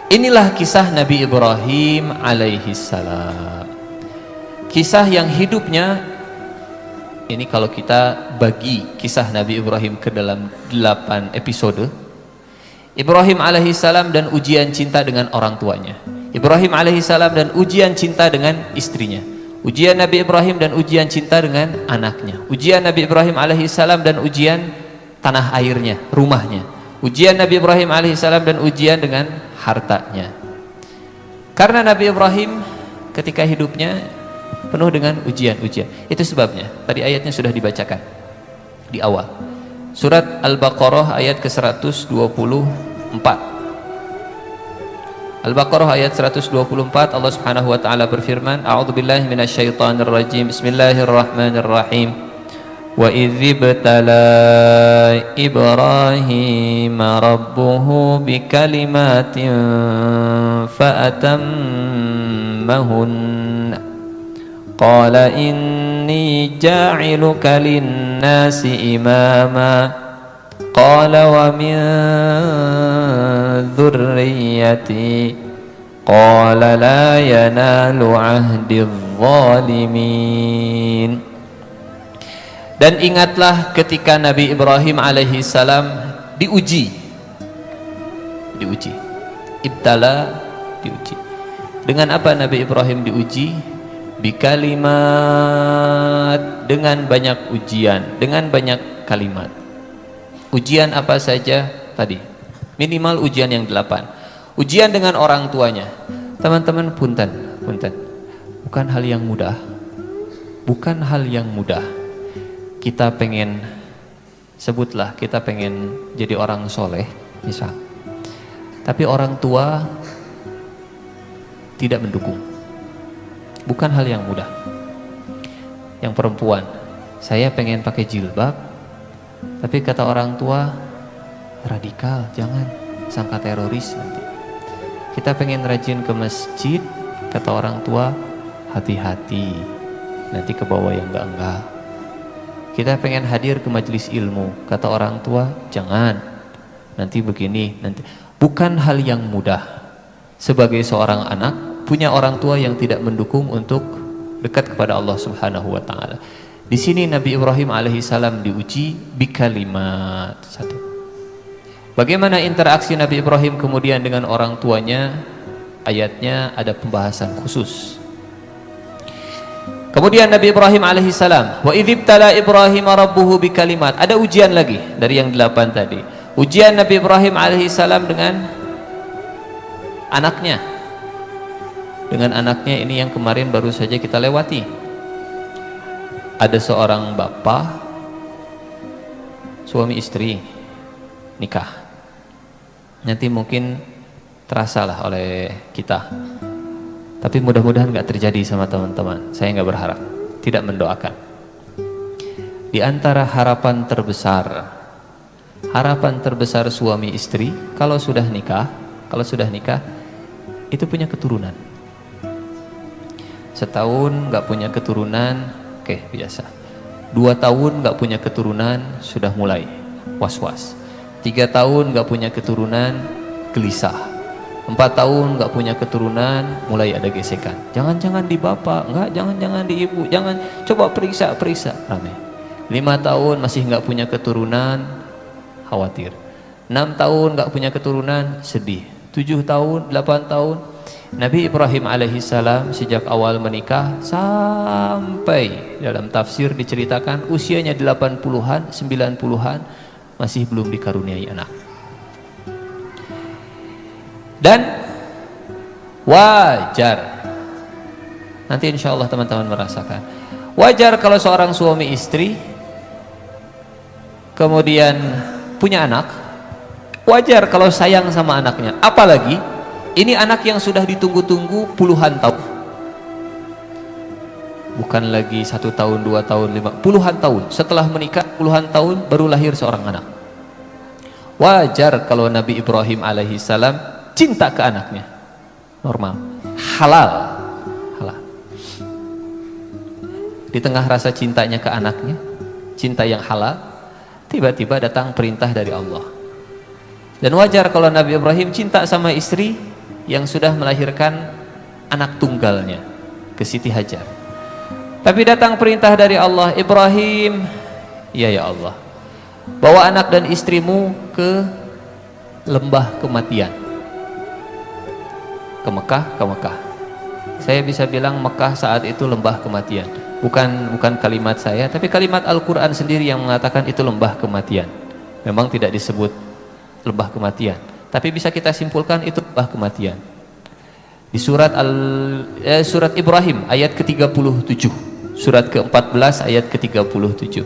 Inilah kisah Nabi Ibrahim alaihissalam. Kisah yang hidupnya, ini kalau kita bagi kisah Nabi Ibrahim ke dalam 8 episode, Ibrahim alaihissalam dan ujian cinta dengan orang tuanya, Ibrahim alaihissalam dan ujian cinta dengan istrinya, ujian Nabi Ibrahim dan ujian cinta dengan anaknya, ujian Nabi Ibrahim alaihissalam dan ujian tanah airnya, rumahnya, ujian Nabi Ibrahim alaihissalam dan ujian dengan hartanya. Karena Nabi Ibrahim ketika hidupnya penuh dengan ujian-ujian. Itu sebabnya tadi ayatnya sudah dibacakan di awal. Surat Al-Baqarah ayat ke-124. Al-Baqarah ayat 124, Allah Subhanahu wa taala berfirman, A'udzubillahi minasyaitonir rajim. Bismillahirrahmanirrahim. Wa idzibtala Ibrahim rabbuhu bikalimatin fa'atammahun. Qala inni ja'iluka lin-nasi imama. Qala wa min dzurriyyati. Qala la yanalu 'ahdidz zalimin. Dan ingatlah ketika Nabi Ibrahim alaihissalam diuji. Ibtala, diuji. Dengan apa Nabi Ibrahim diuji? Bikalimat, dengan banyak ujian, dengan banyak kalimat. Ujian apa saja tadi? Minimal ujian yang 8. Ujian dengan orang tuanya. Teman-teman, punten. Bukan hal yang mudah. Bukan hal yang mudah. Kita pengen, sebutlah, kita pengen jadi orang soleh, misal. Tapi orang tua tidak mendukung. Bukan hal yang mudah. Yang perempuan, saya pengen pakai jilbab, tapi kata orang tua, radikal, jangan, sangka teroris nanti. Kita pengen rajin ke masjid, kata orang tua, hati-hati, nanti ke bawah yang enggak. Kita pengen hadir ke majelis ilmu, kata orang tua, jangan, nanti begini, nanti. Bukan hal yang mudah. Sebagai seorang anak, punya orang tua yang tidak mendukung untuk dekat kepada Allah Subhanahu wa ta'ala. Di sini Nabi Ibrahim alaihissalam diuji bikalimat. Satu. Bagaimana interaksi Nabi Ibrahim kemudian dengan orang tuanya? Ayatnya ada pembahasan khusus. Kemudian Nabi Ibrahim alaihissalam, wa idzibtala Ibrahim rabbuhu bikalimat. Ada ujian lagi dari yang 8 tadi. Ujian Nabi Ibrahim alaihissalam dengan anaknya. Dengan anaknya ini yang kemarin baru saja kita lewati. Ada seorang bapak, suami istri nikah. Nanti mungkin terasalah oleh kita. Tapi mudah-mudahan gak terjadi sama teman-teman. Saya gak berharap, tidak mendoakan. Di antara harapan terbesar suami istri kalau sudah nikah itu punya keturunan. Setahun gak punya keturunan, oke, biasa. 2 tahun gak punya keturunan, sudah mulai was-was. 3 tahun gak punya keturunan, gelisah. 4 tahun gak punya keturunan, mulai ada gesekan. Jangan-jangan di bapak, enggak, jangan-jangan di ibu, jangan, coba periksa, ramai. 5 tahun masih gak punya keturunan, khawatir. 6 tahun gak punya keturunan, sedih. 7 tahun, 8 tahun. Nabi Ibrahim alaihissalam sejak awal menikah sampai dalam tafsir diceritakan usianya 80-an, 90-an masih belum dikaruniai anak. Dan wajar, nanti insya Allah teman-teman merasakan, wajar kalau seorang suami istri kemudian punya anak, wajar kalau sayang sama anaknya. Apalagi ini anak yang sudah ditunggu-tunggu puluhan tahun, bukan lagi 1 tahun, 2 tahun, 5, puluhan tahun. Setelah menikah puluhan tahun baru lahir seorang anak. Wajar kalau Nabi Ibrahim alaihissalam cinta ke anaknya, normal, halal. Di tengah rasa cintanya ke anaknya, cinta yang halal, tiba-tiba datang perintah dari Allah. Dan wajar kalau Nabi Ibrahim cinta sama istri yang sudah melahirkan anak tunggalnya, ke Siti Hajar. Tapi datang perintah dari Allah, Ibrahim, ya Allah, bawa anak dan istrimu ke lembah kematian, ke Mekah. Saya bisa bilang Mekah saat itu lembah kematian. Bukan kalimat saya, tapi kalimat Al-Quran sendiri yang mengatakan itu lembah kematian. Memang tidak disebut lembah kematian, tapi bisa kita simpulkan itu lembah kematian. Di surat Ibrahim ayat ke-37, surat ke-14 ayat ke-37.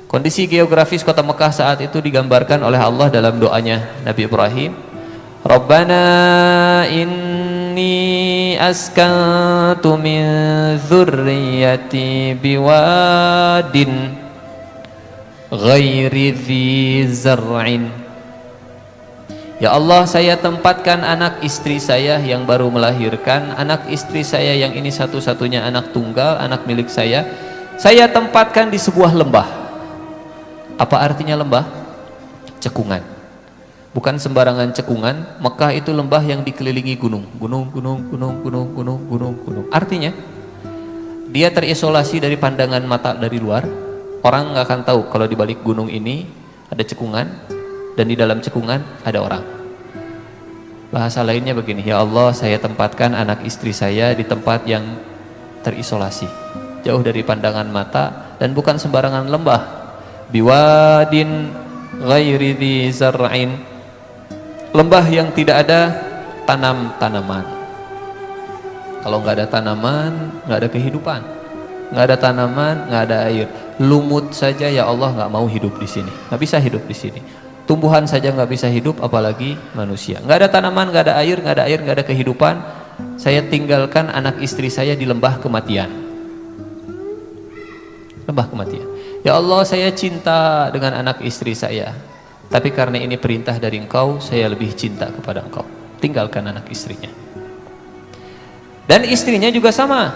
Kondisi geografis kota Mekah saat itu digambarkan oleh Allah dalam doanya Nabi Ibrahim. Rabbana inni askantu min dzurriyyati biwadin ghairi dzi zar'in. Ya Allah, saya tempatkan anak istri saya yang baru melahirkan, anak istri saya yang ini satu-satunya anak tunggal, anak milik saya tempatkan di sebuah lembah. Apa artinya lembah? Cekungan. Bukan sembarangan cekungan. Mekah itu lembah yang dikelilingi gunung. Artinya dia terisolasi dari pandangan mata dari luar. Orang nggak akan tahu kalau di balik gunung ini ada cekungan dan di dalam cekungan ada orang. Bahasa lainnya begini, ya Allah, saya tempatkan anak istri saya di tempat yang terisolasi, jauh dari pandangan mata, dan bukan sembarangan lembah. Biwadin ghairi dzi zar'in, lembah yang tidak ada tanaman. Kalau nggak ada tanaman, nggak ada kehidupan. Nggak ada tanaman, nggak ada air. Lumut saja ya Allah nggak mau hidup di sini, nggak bisa hidup di sini. Tumbuhan saja nggak bisa hidup, apalagi manusia. Nggak ada tanaman, nggak ada air, nggak ada kehidupan. Saya tinggalkan anak istri saya di lembah kematian. Lembah kematian. Ya Allah, saya cinta dengan anak istri saya, tapi karena ini perintah dari Engkau, saya lebih cinta kepada Engkau. Tinggalkan anak istrinya. Dan istrinya juga sama.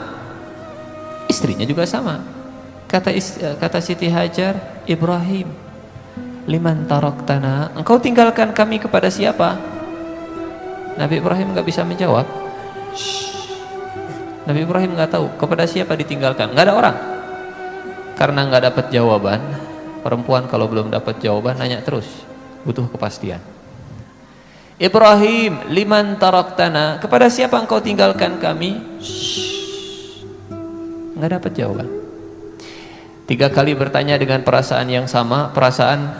Kata Siti Hajar, Ibrahim, liman taraktana, engkau tinggalkan kami kepada siapa? Nabi Ibrahim nggak bisa menjawab. Nabi Ibrahim nggak tahu kepada siapa ditinggalkan, nggak ada orang. karena nggak dapat jawaban. Perempuan kalau belum dapat jawaban nanya terus, butuh kepastian. Ibrahim, liman taraktana, kepada siapa engkau tinggalkan kami? Nggak dapat jawaban. 3 kali bertanya dengan perasaan yang sama, perasaan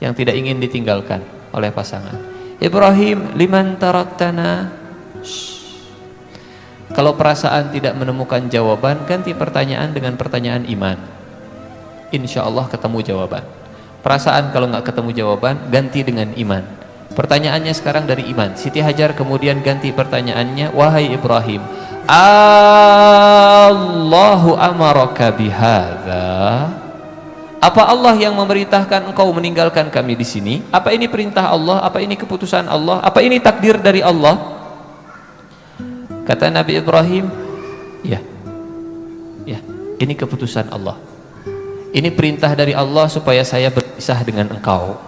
yang tidak ingin ditinggalkan oleh pasangan. Ibrahim, liman taraktana. Kalau perasaan tidak menemukan jawaban, ganti pertanyaan dengan pertanyaan iman. Insya Allah ketemu jawaban. Perasaan kalau nggak ketemu jawaban, ganti dengan iman. Pertanyaannya sekarang dari iman. Siti Hajar kemudian ganti pertanyaannya, wahai Ibrahim, Allahu amaraka bihadza? Apa Allah yang memerintahkan engkau meninggalkan kami di sini? Apa ini perintah Allah? Apa ini keputusan Allah? Apa ini takdir dari Allah? Kata Nabi Ibrahim, ya, ini keputusan Allah. Ini perintah dari Allah supaya saya berpisah dengan engkau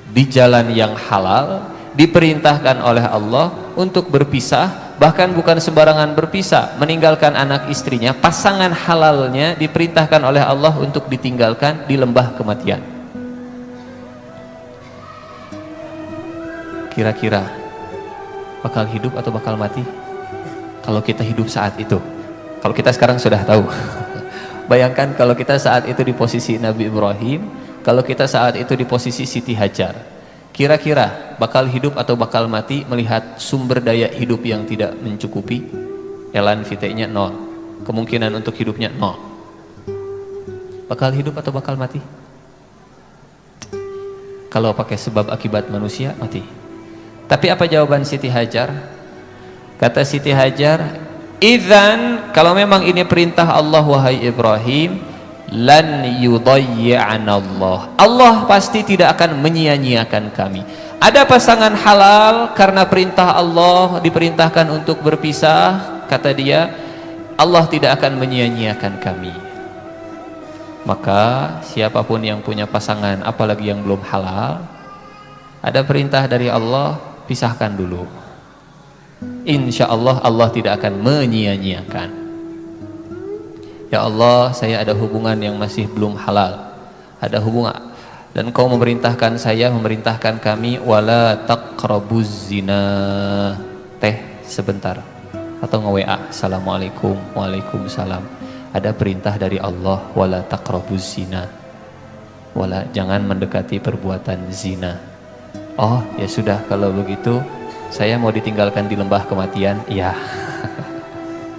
di jalan yang halal. Diperintahkan oleh Allah untuk berpisah, bahkan bukan sembarangan berpisah, meninggalkan anak istrinya, pasangan halalnya diperintahkan oleh Allah untuk ditinggalkan di lembah kematian. Kira-kira bakal hidup atau bakal mati? Kalau kita hidup saat itu, kalau kita sekarang sudah tahu. Bayangkan kalau kita saat itu di posisi Nabi Ibrahim, kalau kita saat itu di posisi Siti Hajar, kira-kira bakal hidup atau bakal mati melihat sumber daya hidup yang tidak mencukupi? Elan vitenya 0, kemungkinan untuk hidupnya 0. Bakal hidup atau bakal mati? Kalau pakai sebab akibat manusia, mati. Tapi apa jawaban Siti Hajar? Kata Siti Hajar, idzan, kalau memang ini perintah Allah wahai Ibrahim, lan yudayyi'anallah, Allah pasti tidak akan menyia-nyiakan kami. Ada pasangan halal karena perintah Allah diperintahkan untuk berpisah, kata dia, Allah tidak akan menyia-nyiakan kami. Maka siapapun yang punya pasangan, apalagi yang belum halal, ada perintah dari Allah, pisahkan dulu. Insya Allah Allah tidak akan menyia-nyiakan. Ya Allah, saya ada hubungan yang masih belum halal, ada hubungan, dan Kau memerintahkan saya, memerintahkan kami, wala taqrabuz zina. Teh sebentar, atau nge-WA, assalamualaikum, waalaikumsalam. Ada perintah dari Allah, wala taqrabuz zina, wala, jangan mendekati perbuatan zina. Oh ya sudah, kalau begitu saya mau ditinggalkan di lembah kematian. Ya,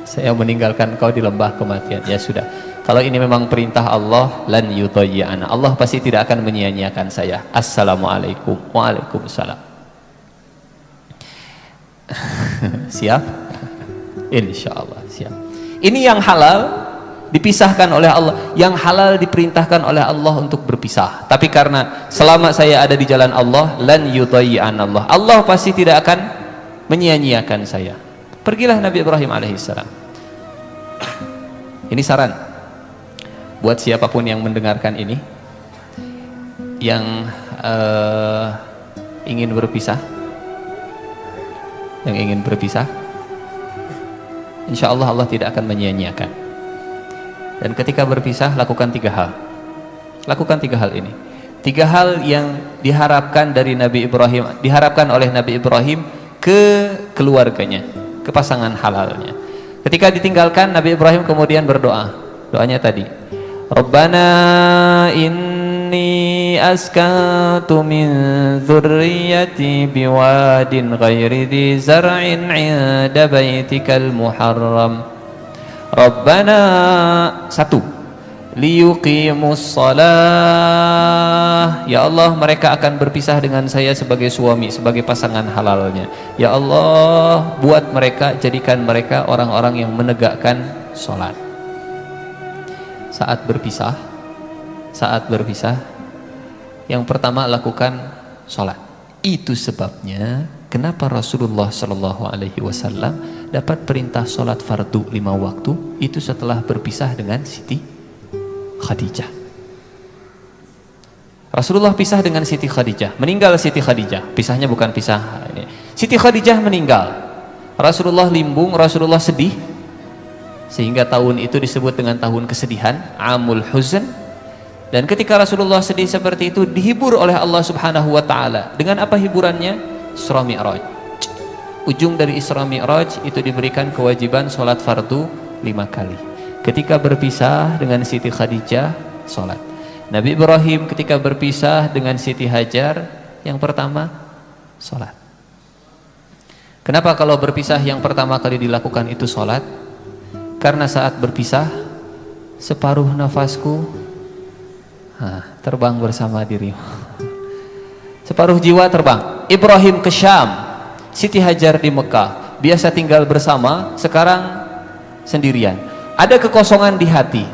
saya meninggalkan kau di lembah kematian. Ya sudah, kalau ini memang perintah Allah, lan yudayyi'ana, Allah pasti tidak akan menyia-nyiakan saya. Assalamualaikum, waalaikumsalam. Siap? Insya Allah siap. Ini yang halal dipisahkan oleh Allah, yang halal diperintahkan oleh Allah untuk berpisah. Tapi karena selama saya ada di jalan Allah, lan yudayyi'ana Allah, Allah pasti tidak akan menyia-nyiakan saya. Pergilah Nabi Ibrahim alaihissalam. Ini saran buat siapapun yang mendengarkan ini, yang ingin berpisah, insya Allah Allah tidak akan menyia-nyiakan. Dan ketika berpisah, lakukan 3 hal. Lakukan 3 hal ini. 3 hal yang diharapkan dari Nabi Ibrahim, diharapkan oleh Nabi Ibrahim ke keluarganya, ke pasangan halalnya. Ketika ditinggalkan, Nabi Ibrahim kemudian berdoa. Doanya tadi, Rabbana inni askantu min dzurriyyati biwadin ghairi dzi zar'in 'inda baitikal muharram. Rabbana, 1, liyuqimus shalah. Ya Allah, mereka akan berpisah dengan saya sebagai suami, sebagai pasangan halalnya. Ya Allah, buat mereka, jadikan mereka orang-orang yang menegakkan sholat. Saat berpisah, yang pertama lakukan sholat. Itu sebabnya kenapa Rasulullah SAW dapat perintah sholat fardu 5 waktu itu setelah berpisah dengan Siti Khadijah. Rasulullah pisah dengan Siti Khadijah, meninggal Siti Khadijah. Pisahnya bukan pisah ini. Siti Khadijah meninggal, Rasulullah limbung, Rasulullah sedih. sehingga tahun itu disebut dengan tahun kesedihan, Amul Huzn. Dan ketika Rasulullah sedih seperti itu, dihibur oleh Allah Subhanahu wa taala. Dengan apa hiburannya? Isra Mi'raj. Ujung dari Isra Mi'raj itu diberikan kewajiban sholat fardu 5 kali. Ketika berpisah dengan Siti Khadijah, sholat. Nabi Ibrahim ketika berpisah dengan Siti Hajar, yang pertama sholat. Kenapa kalau berpisah yang pertama kali dilakukan itu sholat? Karena saat berpisah, separuh nafasku terbang bersama dirimu. Separuh jiwa terbang. Ibrahim ke Syam, Siti Hajar di Mekah. Biasa tinggal bersama, sekarang sendirian. Ada kekosongan di hati.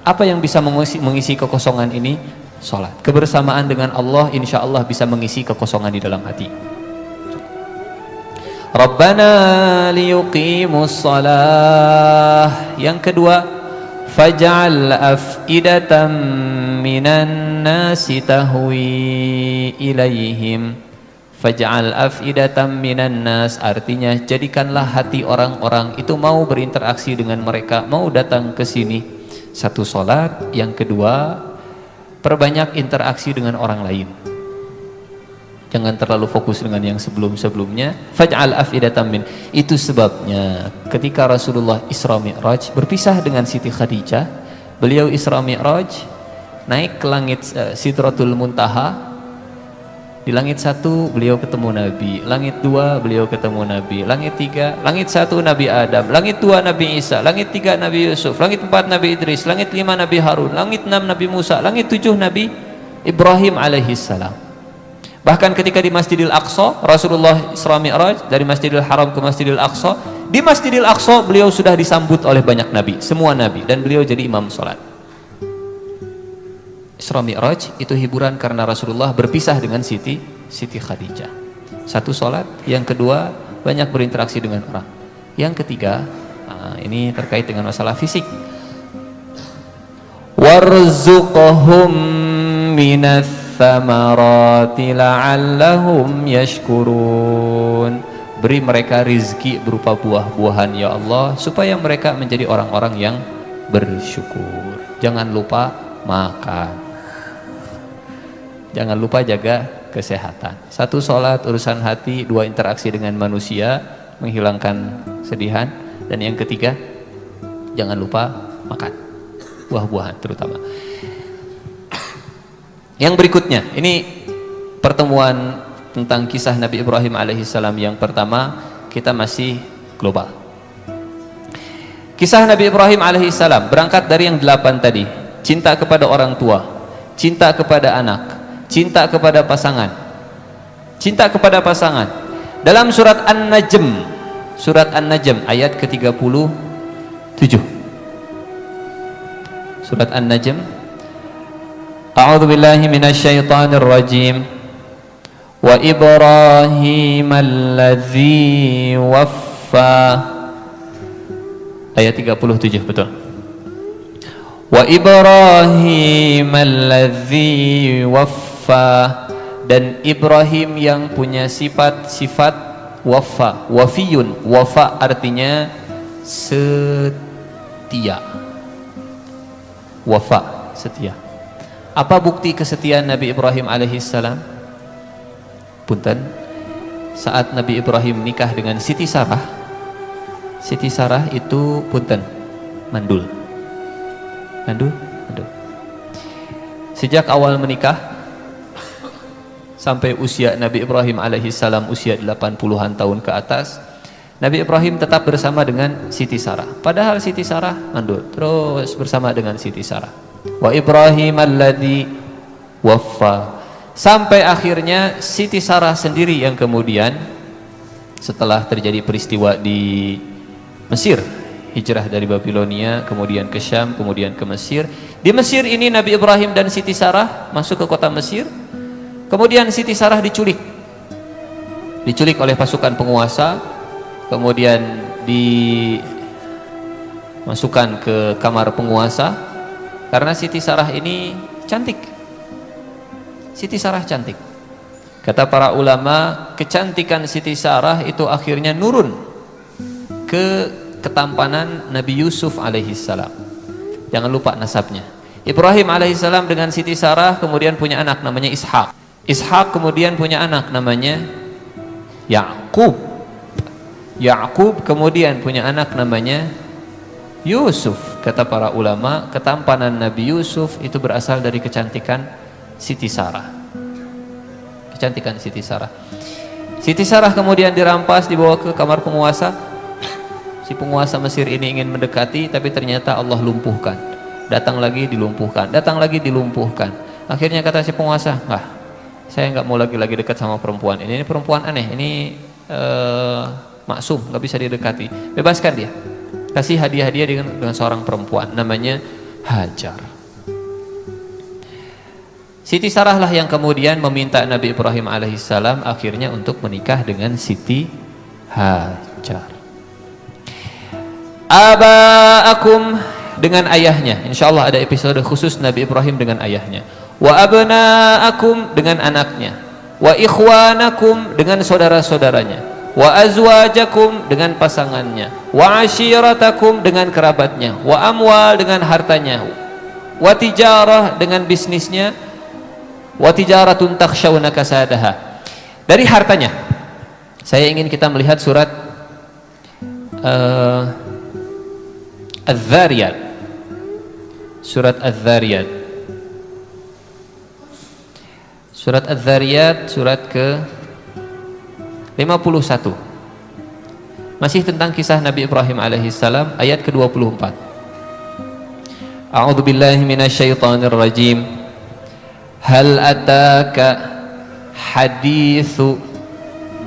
Apa yang bisa mengisi kekosongan ini? Sholat. Kebersamaan dengan Allah insya Allah bisa mengisi kekosongan di dalam hati. Rabbana liyuqimus shalah. Yang kedua, faj'al af'idatan minan nasi tahwi ilaihim. Faj'al af'idatan minan nas, artinya jadikanlah hati orang-orang itu mau berinteraksi dengan mereka, mau datang ke sini. Satu, sholat. Yang kedua, perbanyak interaksi dengan orang lain. Jangan terlalu fokus dengan yang sebelum-sebelumnya. Faj'al af'idatan min. Itu sebabnya ketika Rasulullah Isra Mi'raj berpisah dengan Siti Khadijah, beliau Isra Mi'raj naik ke langit Sidratul Muntaha. Di langit 1 beliau ketemu Nabi, langit 2 beliau ketemu Nabi, langit 3, langit 1 Nabi Adam, langit 2 Nabi Isa, langit 3 Nabi Yusuf, langit 4 Nabi Idris, langit 5 Nabi Harun, langit 6 Nabi Musa, langit 7 Nabi Ibrahim alaihissalam. Bahkan ketika di Masjidil Aqsa, Rasulullah Isra Mi'raj dari Masjidil Haram ke Masjidil Aqsa, di Masjidil Aqsa beliau sudah disambut oleh banyak nabi, semua nabi, dan beliau jadi imam salat. Isra Mi'raj itu hiburan karena Rasulullah berpisah dengan Siti Khadijah. Satu, sholat. Yang kedua, banyak berinteraksi dengan orang. Yang ketiga, ini terkait dengan masalah fisik. Warzuqhum minas thamarati la'allahum yashkurun. Beri mereka rizki berupa buah-buahan ya Allah, supaya mereka menjadi orang-orang yang bersyukur. Jangan lupa makan. Jangan lupa jaga kesehatan. Satu, sholat, urusan hati. Dua, interaksi dengan manusia, menghilangkan sedihan. Dan yang ketiga, jangan lupa makan buah-buahan terutama. Yang berikutnya, ini pertemuan tentang kisah Nabi Ibrahim alaihissalam yang pertama. Kita masih global. Kisah Nabi Ibrahim alaihissalam berangkat dari yang 8 tadi. Cinta kepada orang tua, cinta kepada anak, cinta kepada pasangan. Cinta kepada pasangan. Dalam surat An-Najm, surat An-Najm ayat ke-37. Surat An-Najm. A'udzu billahi minasyaitonir rajim. Wa Ibrahim alladzi waffa. Ayat 37, betul. Wa Ibrahim alladzi waffa, dan Ibrahim yang punya sifat-sifat wafa, wafiyun. Wafa artinya setia. Wafa, setia. Apa bukti kesetiaan Nabi Ibrahim alaihissalam? Punten, saat Nabi Ibrahim nikah dengan Siti Sarah. Siti Sarah itu punten, mandul. Mandul. Sejak awal menikah sampai usia Nabi Ibrahim alaihissalam usia 80-an tahun ke atas, Nabi Ibrahim tetap bersama dengan Siti Sarah. Padahal Siti Sarah mandul, terus bersama dengan Siti Sarah. Wa Ibrahim alladzi waffa. Sampai akhirnya Siti Sarah sendiri yang kemudian setelah terjadi peristiwa di Mesir, hijrah dari Babilonia, kemudian ke Syam, kemudian ke Mesir. Di Mesir ini Nabi Ibrahim dan Siti Sarah masuk ke kota Mesir. Kemudian Siti Sarah diculik oleh pasukan penguasa, kemudian dimasukkan ke kamar penguasa. Karena Siti Sarah ini cantik. Siti Sarah cantik. Kata para ulama, kecantikan Siti Sarah itu akhirnya nurun ke ketampanan Nabi Yusuf alaihissalam. Jangan lupa nasabnya. Ibrahim alaihissalam dengan Siti Sarah kemudian punya anak namanya Ishak. Ishak kemudian punya anak namanya Yakub. Yakub kemudian punya anak namanya Yusuf. Kata para ulama, ketampanan Nabi Yusuf itu berasal dari kecantikan Siti Sarah. Kecantikan Siti Sarah. Siti Sarah kemudian dirampas, dibawa ke kamar penguasa. Si penguasa Mesir ini ingin mendekati, tapi ternyata Allah lumpuhkan. Datang lagi dilumpuhkan, datang lagi dilumpuhkan. Akhirnya kata si penguasa, saya nggak mau lagi dekat sama perempuan ini perempuan aneh, ini maksum, nggak bisa didekati. Bebaskan dia, kasih hadiah-hadiah dengan seorang perempuan namanya Hajar. Siti Sarah lah yang kemudian meminta Nabi Ibrahim alaihissalam akhirnya untuk menikah dengan Siti Hajar. Abaakum, dengan ayahnya. Insyaallah ada episode khusus Nabi Ibrahim dengan ayahnya. Wa abnaakum, dengan anaknya. Wa ikhwanakum, dengan saudara-saudaranya. Wa azwajakum, dengan pasangannya. Wa ashiratakum, dengan kerabatnya. Wa amwal, dengan hartanya. Wa tijarah, dengan bisnisnya. Wa tijaratun takhshawna kasadaha. Dari hartanya saya ingin kita melihat surat Az-Zariyat. Surat Az-Zariyat. Surat Az-Zariyat surat ke 51. Masih tentang kisah Nabi Ibrahim alaihissalam, ayat ke-24. A'udzu billahi minasyaitonir rajim. Hal ataka haditsu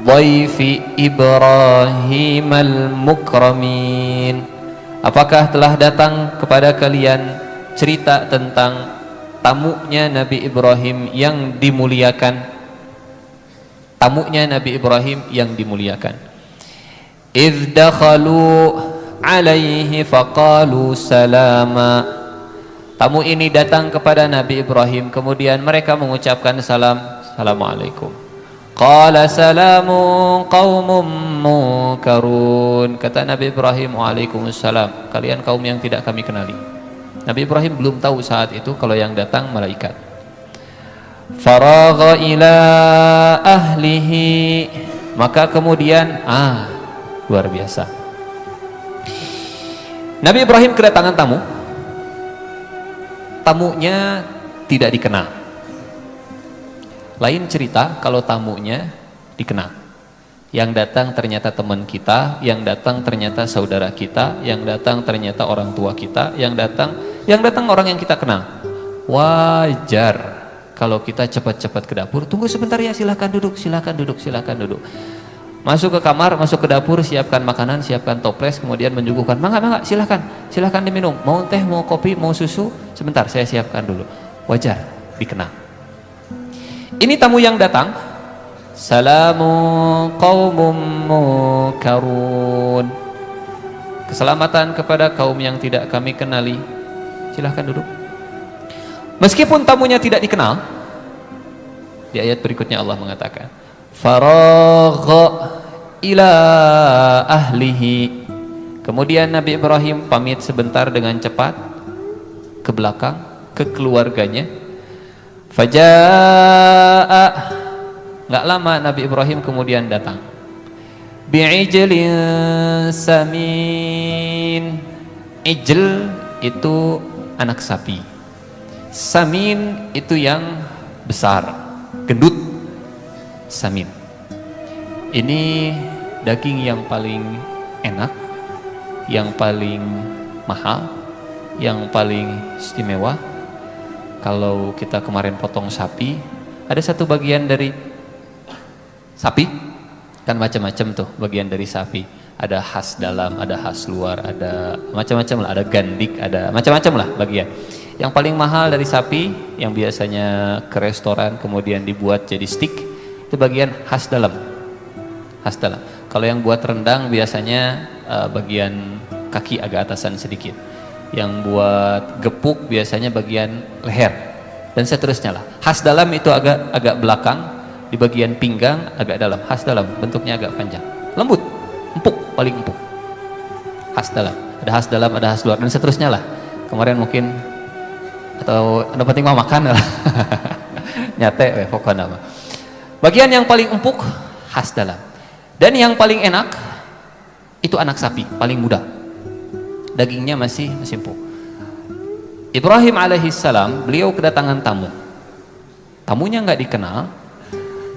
dhaifi Ibrahimal mukramin. Apakah telah datang kepada kalian cerita tentang tamunya Nabi Ibrahim yang dimuliakan? Tamunya Nabi Ibrahim yang dimuliakan. Idz dakhalu alaihi faqalu salama. Tamu ini datang kepada Nabi Ibrahim, kemudian mereka mengucapkan salam, assalamualaikum. Qala salamun qaumun munkarun. Kata Nabi Ibrahim, waalaikumsalam, kalian kaum yang tidak kami kenali. Nabi Ibrahim belum tahu saat itu kalau yang datang malaikat. Faragha ila ahlihi, maka kemudian luar biasa, Nabi Ibrahim kedatangan tamu. Tamunya tidak dikenal. Lain cerita kalau tamunya dikenal. Yang datang ternyata teman kita, yang datang ternyata saudara kita, yang datang ternyata orang tua kita, yang datang orang yang kita kenal. Wajar kalau kita cepat-cepat ke dapur, tunggu sebentar ya, silakan duduk, silakan duduk, silakan duduk. Masuk ke kamar, masuk ke dapur, siapkan makanan, siapkan toples, kemudian menyuguhkan, mangga, silakan diminum, mau teh, mau kopi, mau susu, sebentar saya siapkan dulu. Wajar dikenal. Ini tamu yang datang, salamun qaumum munkarun, keselamatan kepada kaum yang tidak kami kenali, silahkan duduk. Meskipun tamunya tidak dikenal, di ayat berikutnya Allah mengatakan, faragha ila ahlihi, kemudian Nabi Ibrahim pamit sebentar dengan cepat ke belakang, ke keluarganya. Faja'a, nggak lama Nabi Ibrahim kemudian datang. Bi'ijlin samin. Ijl itu anak sapi, samin itu yang besar, gendut. Samin ini daging yang paling enak, yang paling mahal, yang paling istimewa. Kalau kita kemarin potong sapi, ada satu bagian dari sapi, kan macam-macam tuh bagian dari sapi. Ada khas dalam, ada khas luar, ada macam-macam lah, ada gandik, ada macam-macam lah bagian. Yang paling mahal dari sapi, yang biasanya ke restoran kemudian dibuat jadi steak, itu bagian khas dalam. Khas dalam. Kalau yang buat rendang biasanya bagian kaki agak atasan sedikit. Yang buat gepuk biasanya bagian leher, dan seterusnya lah. Khas dalam itu agak belakang, di bagian pinggang agak dalam. Khas dalam bentuknya agak panjang, lembut, empuk, paling empuk. khas dalam. Ada khas dalam, ada khas luar, dan seterusnya lah. Kemarin mungkin, atau anda penting mau makan lah. Nyate pokoknya nama. Bagian yang paling empuk khas dalam, dan yang paling enak itu anak sapi, paling muda, dagingnya masih empuk. Ibrahim alaihissalam, beliau kedatangan tamu. Tamunya nggak dikenal.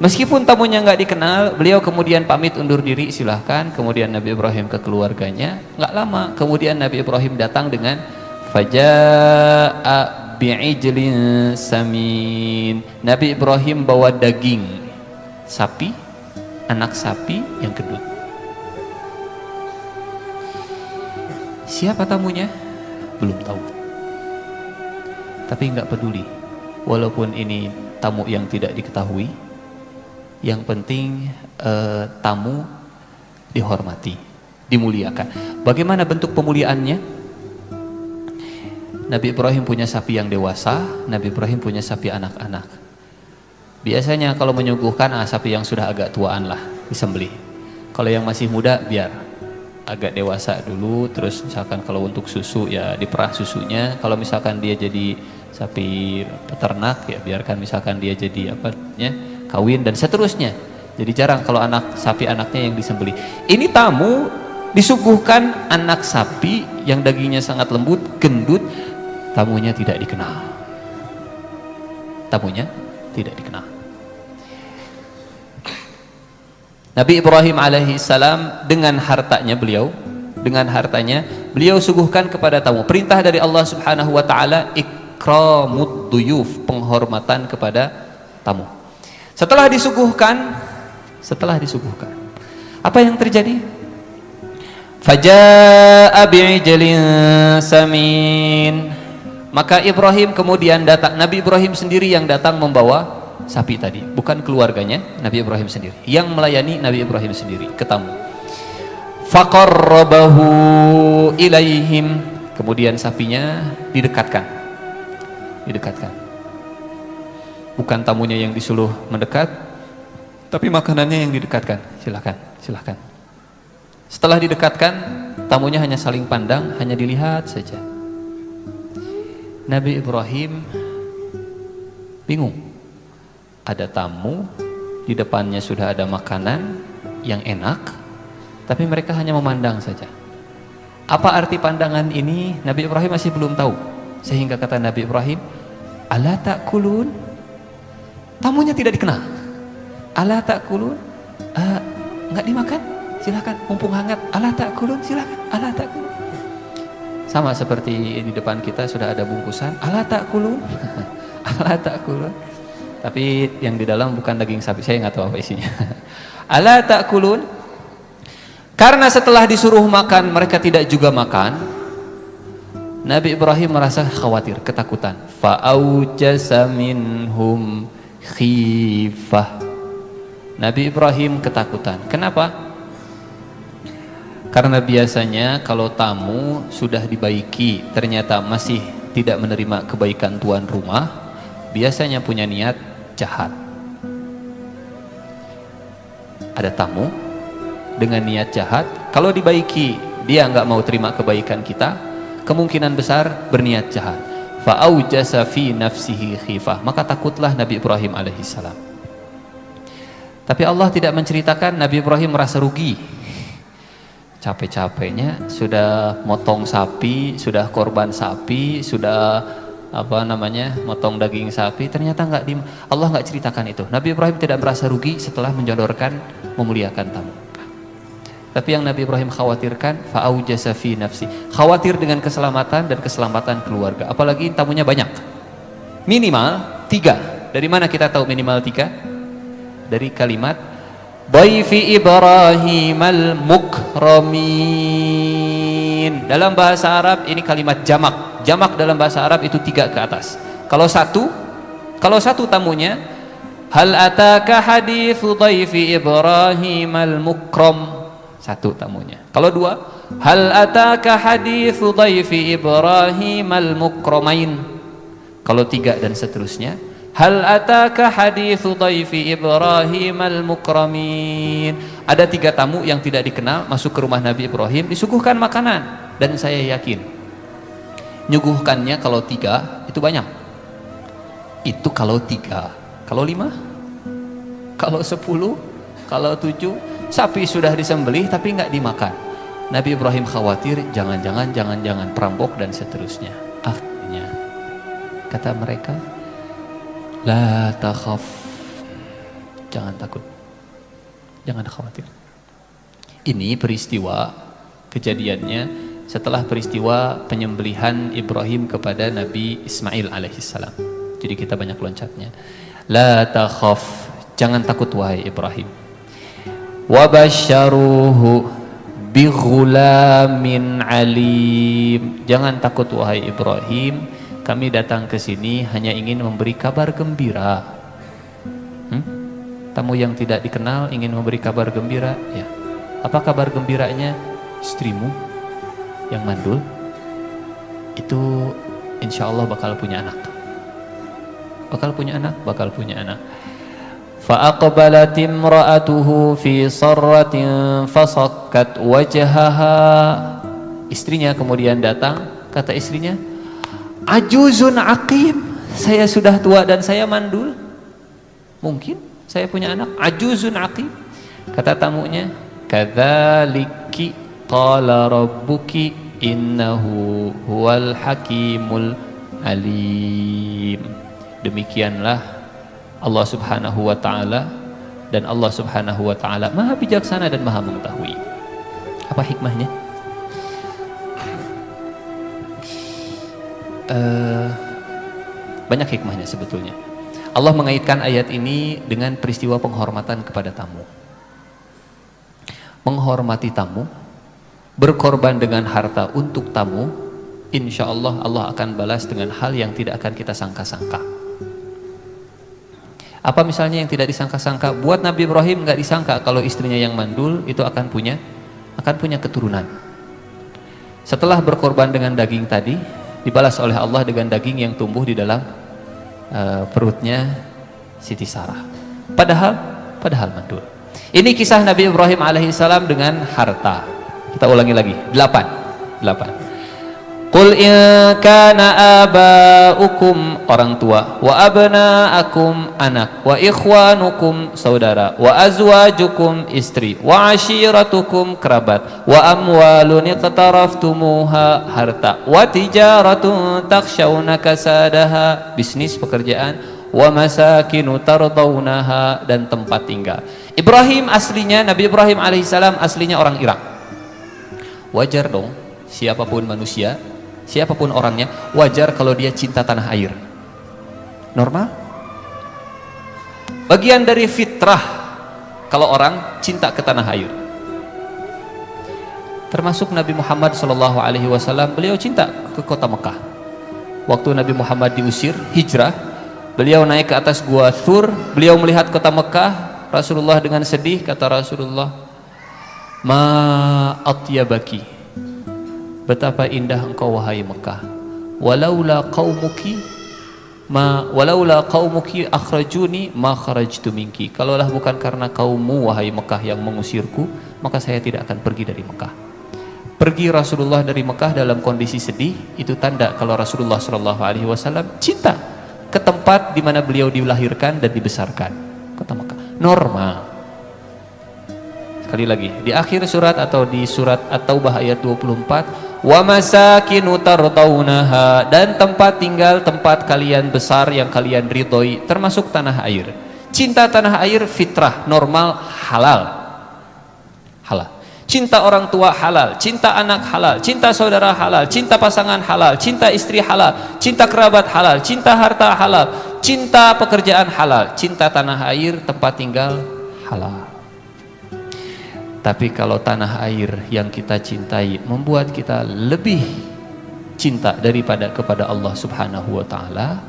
Meskipun tamunya nggak dikenal, beliau kemudian pamit undur diri, silahkan. Kemudian Nabi Ibrahim ke keluarganya. Nggak lama kemudian Nabi Ibrahim datang dengan faja'a bi'ijlin samin. Nabi Ibrahim bawa daging sapi, anak sapi yang gendut. Siapa tamunya? Belum tahu. Tapi nggak peduli. Walaupun ini tamu yang tidak diketahui, yang penting tamu dihormati, dimuliakan. Bagaimana bentuk pemuliaannya? Nabi Ibrahim punya sapi yang dewasa, Nabi Ibrahim punya sapi anak-anak. Biasanya kalau menyuguhkan sapi yang sudah agak tuaan lah disembelih. Kalau yang masih muda biar agak dewasa dulu, terus misalkan kalau untuk susu ya diperah susunya. Kalau misalkan dia jadi sapi peternak ya biarkan misalkan dia jadi apa ya, kawin dan seterusnya. Jadi jarang kalau anak sapi anaknya yang disembelih. Ini tamu disuguhkan anak sapi yang dagingnya sangat lembut, gendut. Tamunya tidak dikenal. Tamunya tidak dikenal. Nabi Ibrahim alaihissalam dengan hartanya beliau suguhkan kepada tamu. Perintah dari Allah Subhanahu wa taala, ikramud duyuf, penghormatan kepada tamu. Setelah disuguhkan, apa yang terjadi? Faja'a bi'ijlin samin. Maka Ibrahim kemudian datang, Nabi Ibrahim sendiri yang datang membawa sapi tadi, bukan keluarganya, Nabi Ibrahim sendiri yang melayani Nabi Ibrahim sendiri ke tamu. Faqarrabahu ilaihim. Kemudian sapinya didekatkan. Bukan tamunya yang disuruh mendekat, tapi makanannya yang didekatkan. Silakan. Setelah didekatkan, tamunya hanya saling pandang, hanya dilihat saja. Nabi Ibrahim bingung. Ada tamu, di depannya sudah ada makanan yang enak, tapi mereka hanya memandang saja. Apa arti pandangan ini? Nabi Ibrahim masih belum tahu. Sehingga kata Nabi Ibrahim, ala ta'kulun? Tamunya tidak dikenal. Ala ta'kulun? Enggak dimakan? Silakan, mumpung hangat. Ala ta'kulun? Silakan. Ala ta'kulun? Sama seperti di depan kita sudah ada bungkusan. Ala ta'kulun? Ala ta'kulun? Tapi yang di dalam bukan daging sapi, saya nggak tahu apa isinya. Ala ta'kulun? Karena setelah disuruh makan mereka tidak juga makan. Nabi Ibrahim merasa khawatir, ketakutan. Fa'aujasa minhum khifah. Nabi Ibrahim ketakutan. Kenapa? Karena biasanya kalau tamu sudah dibaiki ternyata masih tidak menerima kebaikan tuan rumah, biasanya punya niat jahat. Ada tamu dengan niat jahat, kalau dibaiki dia nggak mau terima kebaikan kita, kemungkinan besar berniat jahat. Fa'aujasa fi nafsihi khifah. Maka takutlah Nabi Ibrahim alaihissalam. Tapi Allah tidak menceritakan Nabi Ibrahim merasa rugi. Capek-capeknya sudah motong sapi, sudah korban sapi, sudah motong daging sapi, ternyata Allah nggak ceritakan itu. Nabi Ibrahim tidak merasa rugi setelah menjodorkan, memuliakan tamu. Tapi yang Nabi Ibrahim khawatirkan, fa'aujasa fi nafsi, khawatir dengan keselamatan dan keselamatan keluarga. Apalagi tamunya banyak, minimal 3. Dari mana kita tahu minimal 3? Dari kalimat Dhaifi Ibrahim al-mukramin. Dalam bahasa Arab ini kalimat jamak. Jamak dalam bahasa Arab itu 3 ke atas. Kalau satu tamunya, hal ataka haditsu dhaifi Ibrahim al-mukram. 1 tamunya. Kalau 2, hal ataka haditsu dhaifi Ibrahim al-mukramain. Kalau 3 dan seterusnya, Hal ataka haditsu dhaifi Ibrahim al-mukramin. Ada 3 tamu yang tidak dikenal masuk ke rumah Nabi Ibrahim, disuguhkan makanan, dan saya yakin nyuguhkannya kalau 3 itu banyak. Itu kalau 3, kalau 5, kalau 10, kalau 7, sapi sudah disembelih tapi nggak dimakan. Nabi Ibrahim khawatir jangan-jangan perampok dan seterusnya. Akhirnya kata mereka, la takhaf, jangan takut, jangan khawatir. Ini peristiwa kejadiannya setelah peristiwa penyembelihan Ibrahim kepada Nabi Ismail alaihissalam. Jadi kita banyak loncatnya. La takhaf, jangan takut wahai Ibrahim. Wa basyaruhu bi ghulamin alim, jangan takut wahai Ibrahim, kami datang ke sini hanya ingin memberi kabar gembira. Tamu yang tidak dikenal ingin memberi kabar gembira, ya. Apa kabar gembiranya? Istrimu yang mandul itu insya Allah bakal punya anak. Bakal punya anak. Fa aqbalat imra'atuhu fi sarratin fasakkat wajhaha. Istrinya kemudian datang, kata istrinya, ajuzun aqim, saya sudah tua dan saya mandul, mungkin saya punya anak. Ajuzun aqim. Kata tamunya, kadzaliki qala rabbuki innahu huwal hakimul alim. Demikianlah Allah subhanahu wa ta'ala, dan Allah subhanahu wa ta'ala maha bijaksana dan maha mengetahui. Apa hikmahnya? Banyak hikmahnya sebetulnya. Allah mengaitkan ayat ini dengan peristiwa penghormatan kepada tamu. Menghormati tamu, berkorban dengan harta untuk tamu, insya Allah Allah akan balas dengan hal yang tidak akan kita sangka-sangka. Apa misalnya yang tidak disangka-sangka? Buat Nabi Ibrahim nggak disangka kalau istrinya yang mandul itu akan punya keturunan. Setelah berkorban dengan daging tadi, dibalas oleh Allah dengan daging yang tumbuh di dalam perutnya Siti Sarah. Padahal mandul. Ini kisah Nabi Ibrahim alaihissalam dengan harta. Kita ulangi lagi. 8. Qul in kana aba'ukum, orang tua, wa abna'akum, anak, wa ikhwanukum, saudara, wa azwajukum, istri, wa ashiratukum, kerabat, wa amwalun iqtaraftumuha, harta, wa tijaratun takshawna kasadaha, bisnis, pekerjaan, wa masakinu tardawnaha, dan tempat tinggal. Ibrahim aslinya, Nabi Ibrahim alaihissalam aslinya orang Irak. Wajar dong, siapapun manusia, siapapun orangnya, wajar kalau dia cinta tanah air. Normal. Bagian dari fitrah kalau orang cinta ke tanah air. Termasuk Nabi Muhammad SAW, beliau cinta ke kota Mekah. Waktu Nabi Muhammad diusir, hijrah, beliau naik ke atas gua Thur, beliau melihat kota Mekah. Rasulullah dengan sedih kata Rasulullah, ma atyabaki, betapa indah engkau wahai Mekah. Walaula qaumuki akhrajuni ma kharajtu minki. Kalaulah bukan karena kaummu wahai Mekah yang mengusirku, maka saya tidak akan pergi dari Mekah. Pergi Rasulullah dari Mekah dalam kondisi sedih, itu tanda kalau Rasulullah SAW cinta ke tempat di mana beliau dilahirkan dan dibesarkan, kota Mekah. Normal. Sekali lagi, di akhir surat atau di surat At-Taubah ayat 24, wa masakinu tardawnaha, dan tempat tinggal, tempat kalian besar yang kalian ridhoi, termasuk tanah air. Cinta tanah air fitrah, normal, halal. Cinta orang tua halal, cinta anak halal, cinta saudara halal, cinta pasangan halal, cinta istri halal, cinta kerabat halal, cinta harta halal, cinta pekerjaan halal, cinta tanah air, tempat tinggal halal. Tapi kalau tanah air yang kita cintai membuat kita lebih cinta daripada kepada Allah Subhanahu wa taala,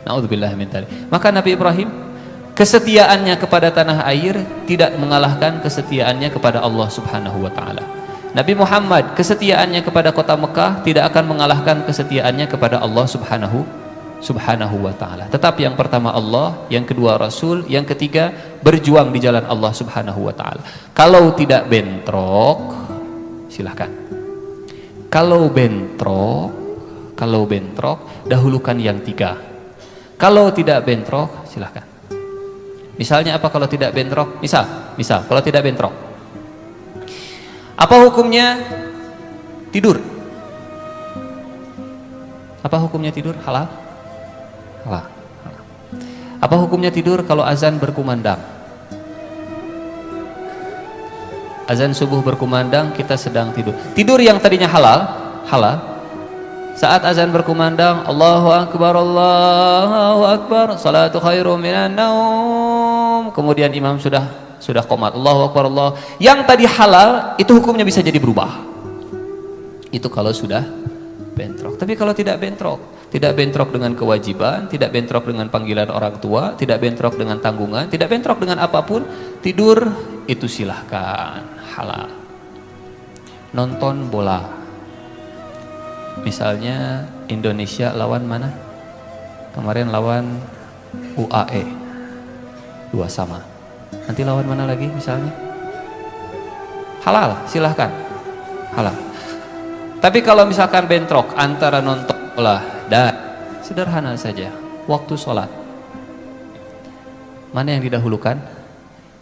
naudzubillah min dzalik, maka Nabi Ibrahim kesetiaannya kepada tanah air tidak mengalahkan kesetiaannya kepada Allah Subhanahu wa taala. Nabi Muhammad kesetiaannya kepada kota Mekah tidak akan mengalahkan kesetiaannya kepada Allah Subhanahu Subhanahu wa ta'ala. Tetap yang pertama Allah, yang kedua Rasul, yang ketiga berjuang di jalan Allah Subhanahu wa ta'ala. Kalau tidak bentrok, silahkan. Kalau bentrok, dahulukan yang tiga. Kalau tidak bentrok, silahkan. Misalnya apa kalau tidak bentrok? Misal kalau tidak bentrok, apa hukumnya tidur? Apa hukumnya tidur? Halal? Halal. Apa hukumnya tidur kalau azan berkumandang? Azan subuh berkumandang, kita sedang tidur. Tidur yang tadinya halal, saat azan berkumandang, Allahu Akbar, salatu khairum minan naum. Kemudian imam sudah qomat, Allahu Akbar, Allah. Yang tadi halal, itu hukumnya bisa jadi berubah. Itu kalau sudah bentrok. Tapi kalau tidak bentrok dengan kewajiban, tidak bentrok dengan panggilan orang tua, tidak bentrok dengan tanggungan, tidak bentrok dengan apapun, tidur itu silahkan, halal. Nonton bola, misalnya Indonesia lawan mana? Kemarin lawan UAE 2-2. Nanti lawan mana lagi misalnya? Halal, silahkan, halal. Tapi kalau misalkan bentrok antara nonton bola dan sederhana saja, waktu sholat, mana yang didahulukan?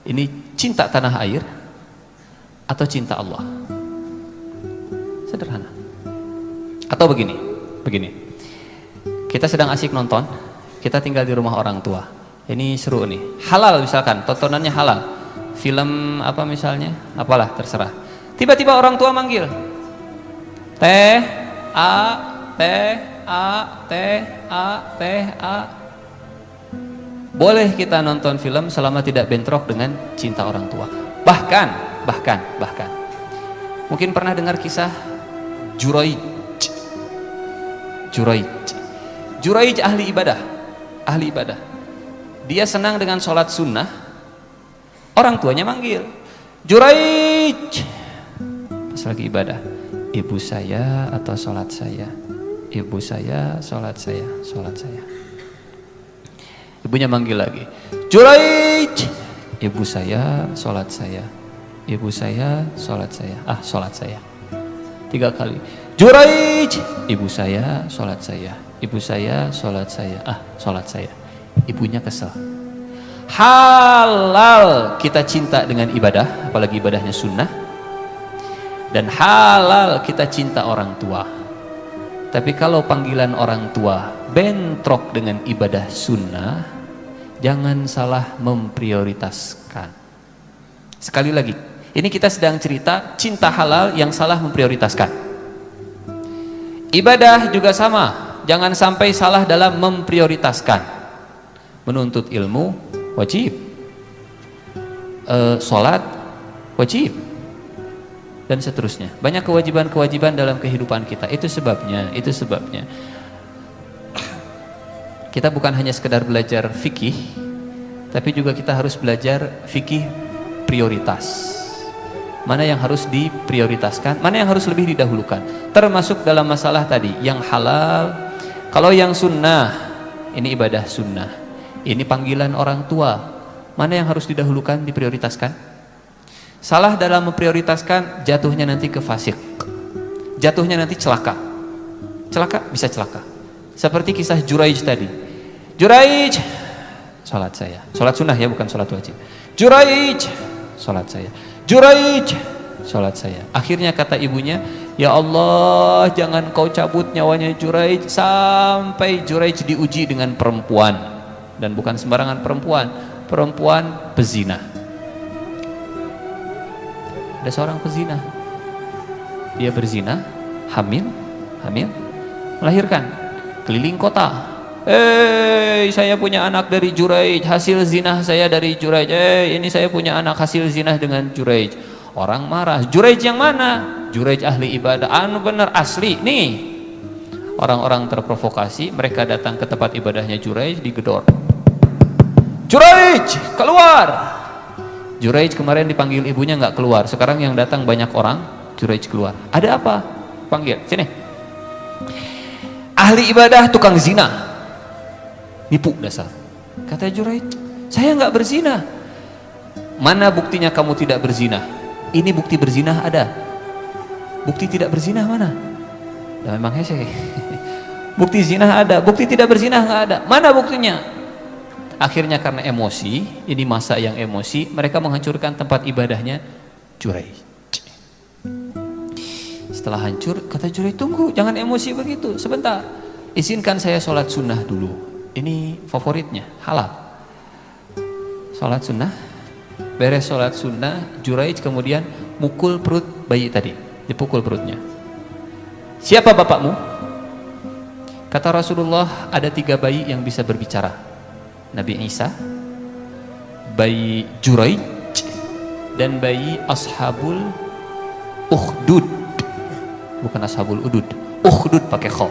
Ini cinta tanah air atau cinta Allah? Sederhana. Atau begini, kita sedang asik nonton, kita tinggal di rumah orang tua, ini seru nih, halal misalkan, tontonannya halal, film apa misalnya, apalah terserah. Tiba-tiba orang tua manggil, teh a. Boleh kita nonton film selama tidak bentrok dengan cinta orang tua. Bahkan mungkin pernah dengar kisah Juraij ahli ibadah. Dia senang dengan sholat sunnah. Orang tuanya manggil, Juraij, pas lagi ibadah, ibu saya atau sholat saya? Ibu saya, sholat saya. Ibunya manggil lagi, Juraij, ibu saya, sholat saya. Ibu saya, sholat saya. Sholat saya. 3 kali. Juraij, ibu saya, sholat saya. Ibu saya, sholat saya. Sholat saya. Ibunya kesel. Halal kita cinta dengan ibadah, apalagi ibadahnya sunnah. Dan halal kita cinta orang tua. Tapi kalau panggilan orang tua bentrok dengan ibadah sunnah, jangan salah memprioritaskan. Sekali lagi, ini kita sedang cerita cinta halal yang salah memprioritaskan. Ibadah juga sama, jangan sampai salah dalam memprioritaskan. Menuntut ilmu wajib, sholat wajib, dan seterusnya. Banyak kewajiban-kewajiban dalam kehidupan kita. Itu sebabnya kita bukan hanya sekedar belajar fikih, tapi juga kita harus belajar fikih prioritas. Mana yang harus diprioritaskan, mana yang harus lebih didahulukan. Termasuk dalam masalah tadi, yang halal. Kalau yang sunnah, ini ibadah sunnah, ini panggilan orang tua, mana yang harus didahulukan, diprioritaskan. Salah dalam memprioritaskan, jatuhnya nanti ke fasik, jatuhnya nanti celaka, bisa celaka. Seperti kisah Juraij tadi. Juraij, sholat saya, sholat sunnah ya, bukan sholat wajib. Juraij, sholat saya. Juraij, sholat saya. Akhirnya kata ibunya, ya Allah, jangan kau cabut nyawanya Juraij sampai Juraij diuji dengan perempuan, dan bukan sembarangan perempuan pezina. Ada seorang pezina, dia berzina, hamil, melahirkan, keliling kota. Saya punya anak dari Juraij, hasil zina saya dari Juraij. Ini saya punya anak hasil zina dengan Juraij. Orang marah, Juraij yang mana? Juraij ahli ibadah. Benar asli nih. Orang-orang terprovokasi, mereka datang ke tempat ibadahnya Juraij, digedor. Juraij, keluar! Juraij kemarin dipanggil ibunya nggak keluar, sekarang yang datang banyak orang, Juraij keluar. Ada apa? Panggil, sini. Ahli ibadah tukang zina. nipu dasar. Kata Juraij, saya nggak berzina. Mana buktinya kamu tidak berzina? Ini bukti berzina ada. Bukti tidak berzina mana? Ya memang hese. Bukti zina ada, bukti tidak berzina nggak ada. Mana buktinya? Akhirnya karena emosi, ini masa yang emosi, mereka menghancurkan tempat ibadahnya Juraij. Setelah hancur, kata Juraij, tunggu, jangan emosi begitu, sebentar. Izinkan saya sholat sunnah dulu. Ini favoritnya, halal. Sholat sunnah, beres sholat sunnah, Juraij kemudian mukul perut bayi tadi, dipukul perutnya. Siapa bapakmu? Kata Rasulullah, ada 3 bayi yang bisa berbicara. Nabi Isa, bayi Juraij, dan bayi Ashabul Ukhdud. Bukan Ashabul Udud, Ukhdud pakai kha.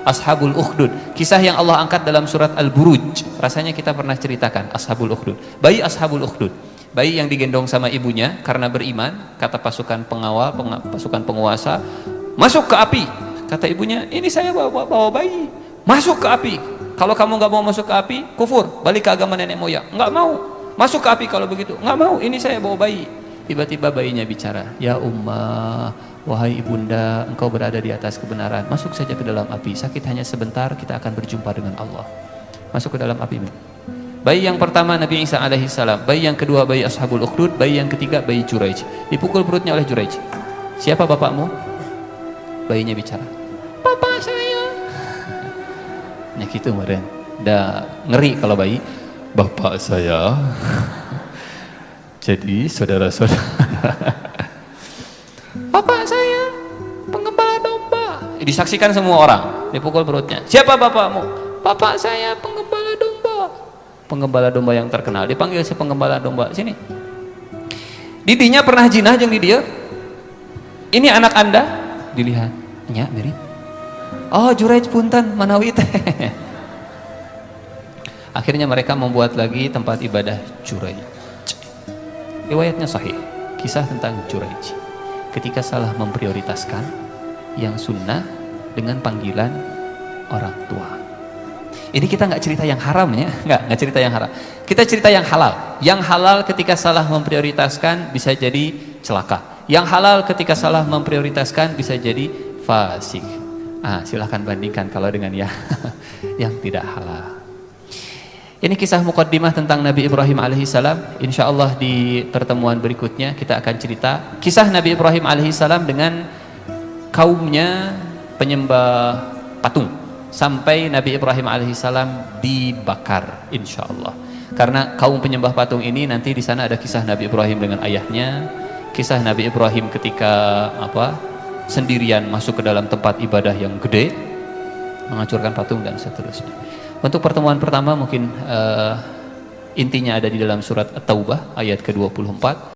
Ashabul Ukhdud, kisah yang Allah angkat dalam surat Al-Buruj. Rasanya kita pernah ceritakan Ashabul Ukhdud. Bayi Ashabul Ukhdud, bayi yang digendong sama ibunya karena beriman, kata pasukan pengawal, pasukan penguasa, masuk ke api. Kata ibunya, ini saya bawa bayi, masuk ke api. Kalau kamu nggak mau masuk ke api, kufur, balik ke agama nenek moyang. Nggak mau, masuk ke api kalau begitu. Nggak mau, ini saya bawa bayi. Tiba-tiba bayinya bicara, ya ummah, wahai ibunda, engkau berada di atas kebenaran, masuk saja ke dalam api, sakit hanya sebentar, kita akan berjumpa dengan Allah. Masuk ke dalam api. Bayi yang pertama Nabi Isa alaihi salam, bayi yang kedua bayi Ashabul Ukhdud, bayi yang ketiga bayi Juraij. Dipukul perutnya oleh Juraij. Siapa bapakmu? Bayinya bicara, bapak saya. Ya gitu kemarin. Dah ngeri kalau bayi, bapak saya. Jadi saudara-saudara, bapak saya penggembala domba. Disaksikan semua orang, dipukul perutnya. Siapa bapakmu? Bapak saya penggembala domba. Penggembala domba yang terkenal. Dipanggil si penggembala domba, sini. Didinya pernah jinah jeung di dia. Ini anak anda? Dilihat, nya mirip. Oh Juraij punten manawi teh. Akhirnya mereka membuat lagi tempat ibadah Juraij. Riwayatnya sahih, kisah tentang Juraij ketika salah memprioritaskan yang sunnah dengan panggilan orang tua. Ini kita nggak cerita yang haram ya, nggak cerita yang haram. Kita cerita yang halal. Yang halal ketika salah memprioritaskan bisa jadi celaka. Yang halal ketika salah memprioritaskan bisa jadi fasik. Silahkan bandingkan kalau dengan yang tidak halal. Ini kisah muqaddimah tentang Nabi Ibrahim alaihissalam. Insya Allah di pertemuan berikutnya kita akan cerita kisah Nabi Ibrahim alaihissalam dengan kaumnya penyembah patung sampai Nabi Ibrahim alaihissalam dibakar. Insya Allah. Karena kaum penyembah patung ini nanti di sana ada kisah Nabi Ibrahim dengan ayahnya, kisah Nabi Ibrahim ketika sendirian masuk ke dalam tempat ibadah yang gede, menghancurkan patung dan seterusnya. Untuk pertemuan pertama mungkin intinya ada di dalam surat At-Taubah ayat ke-24.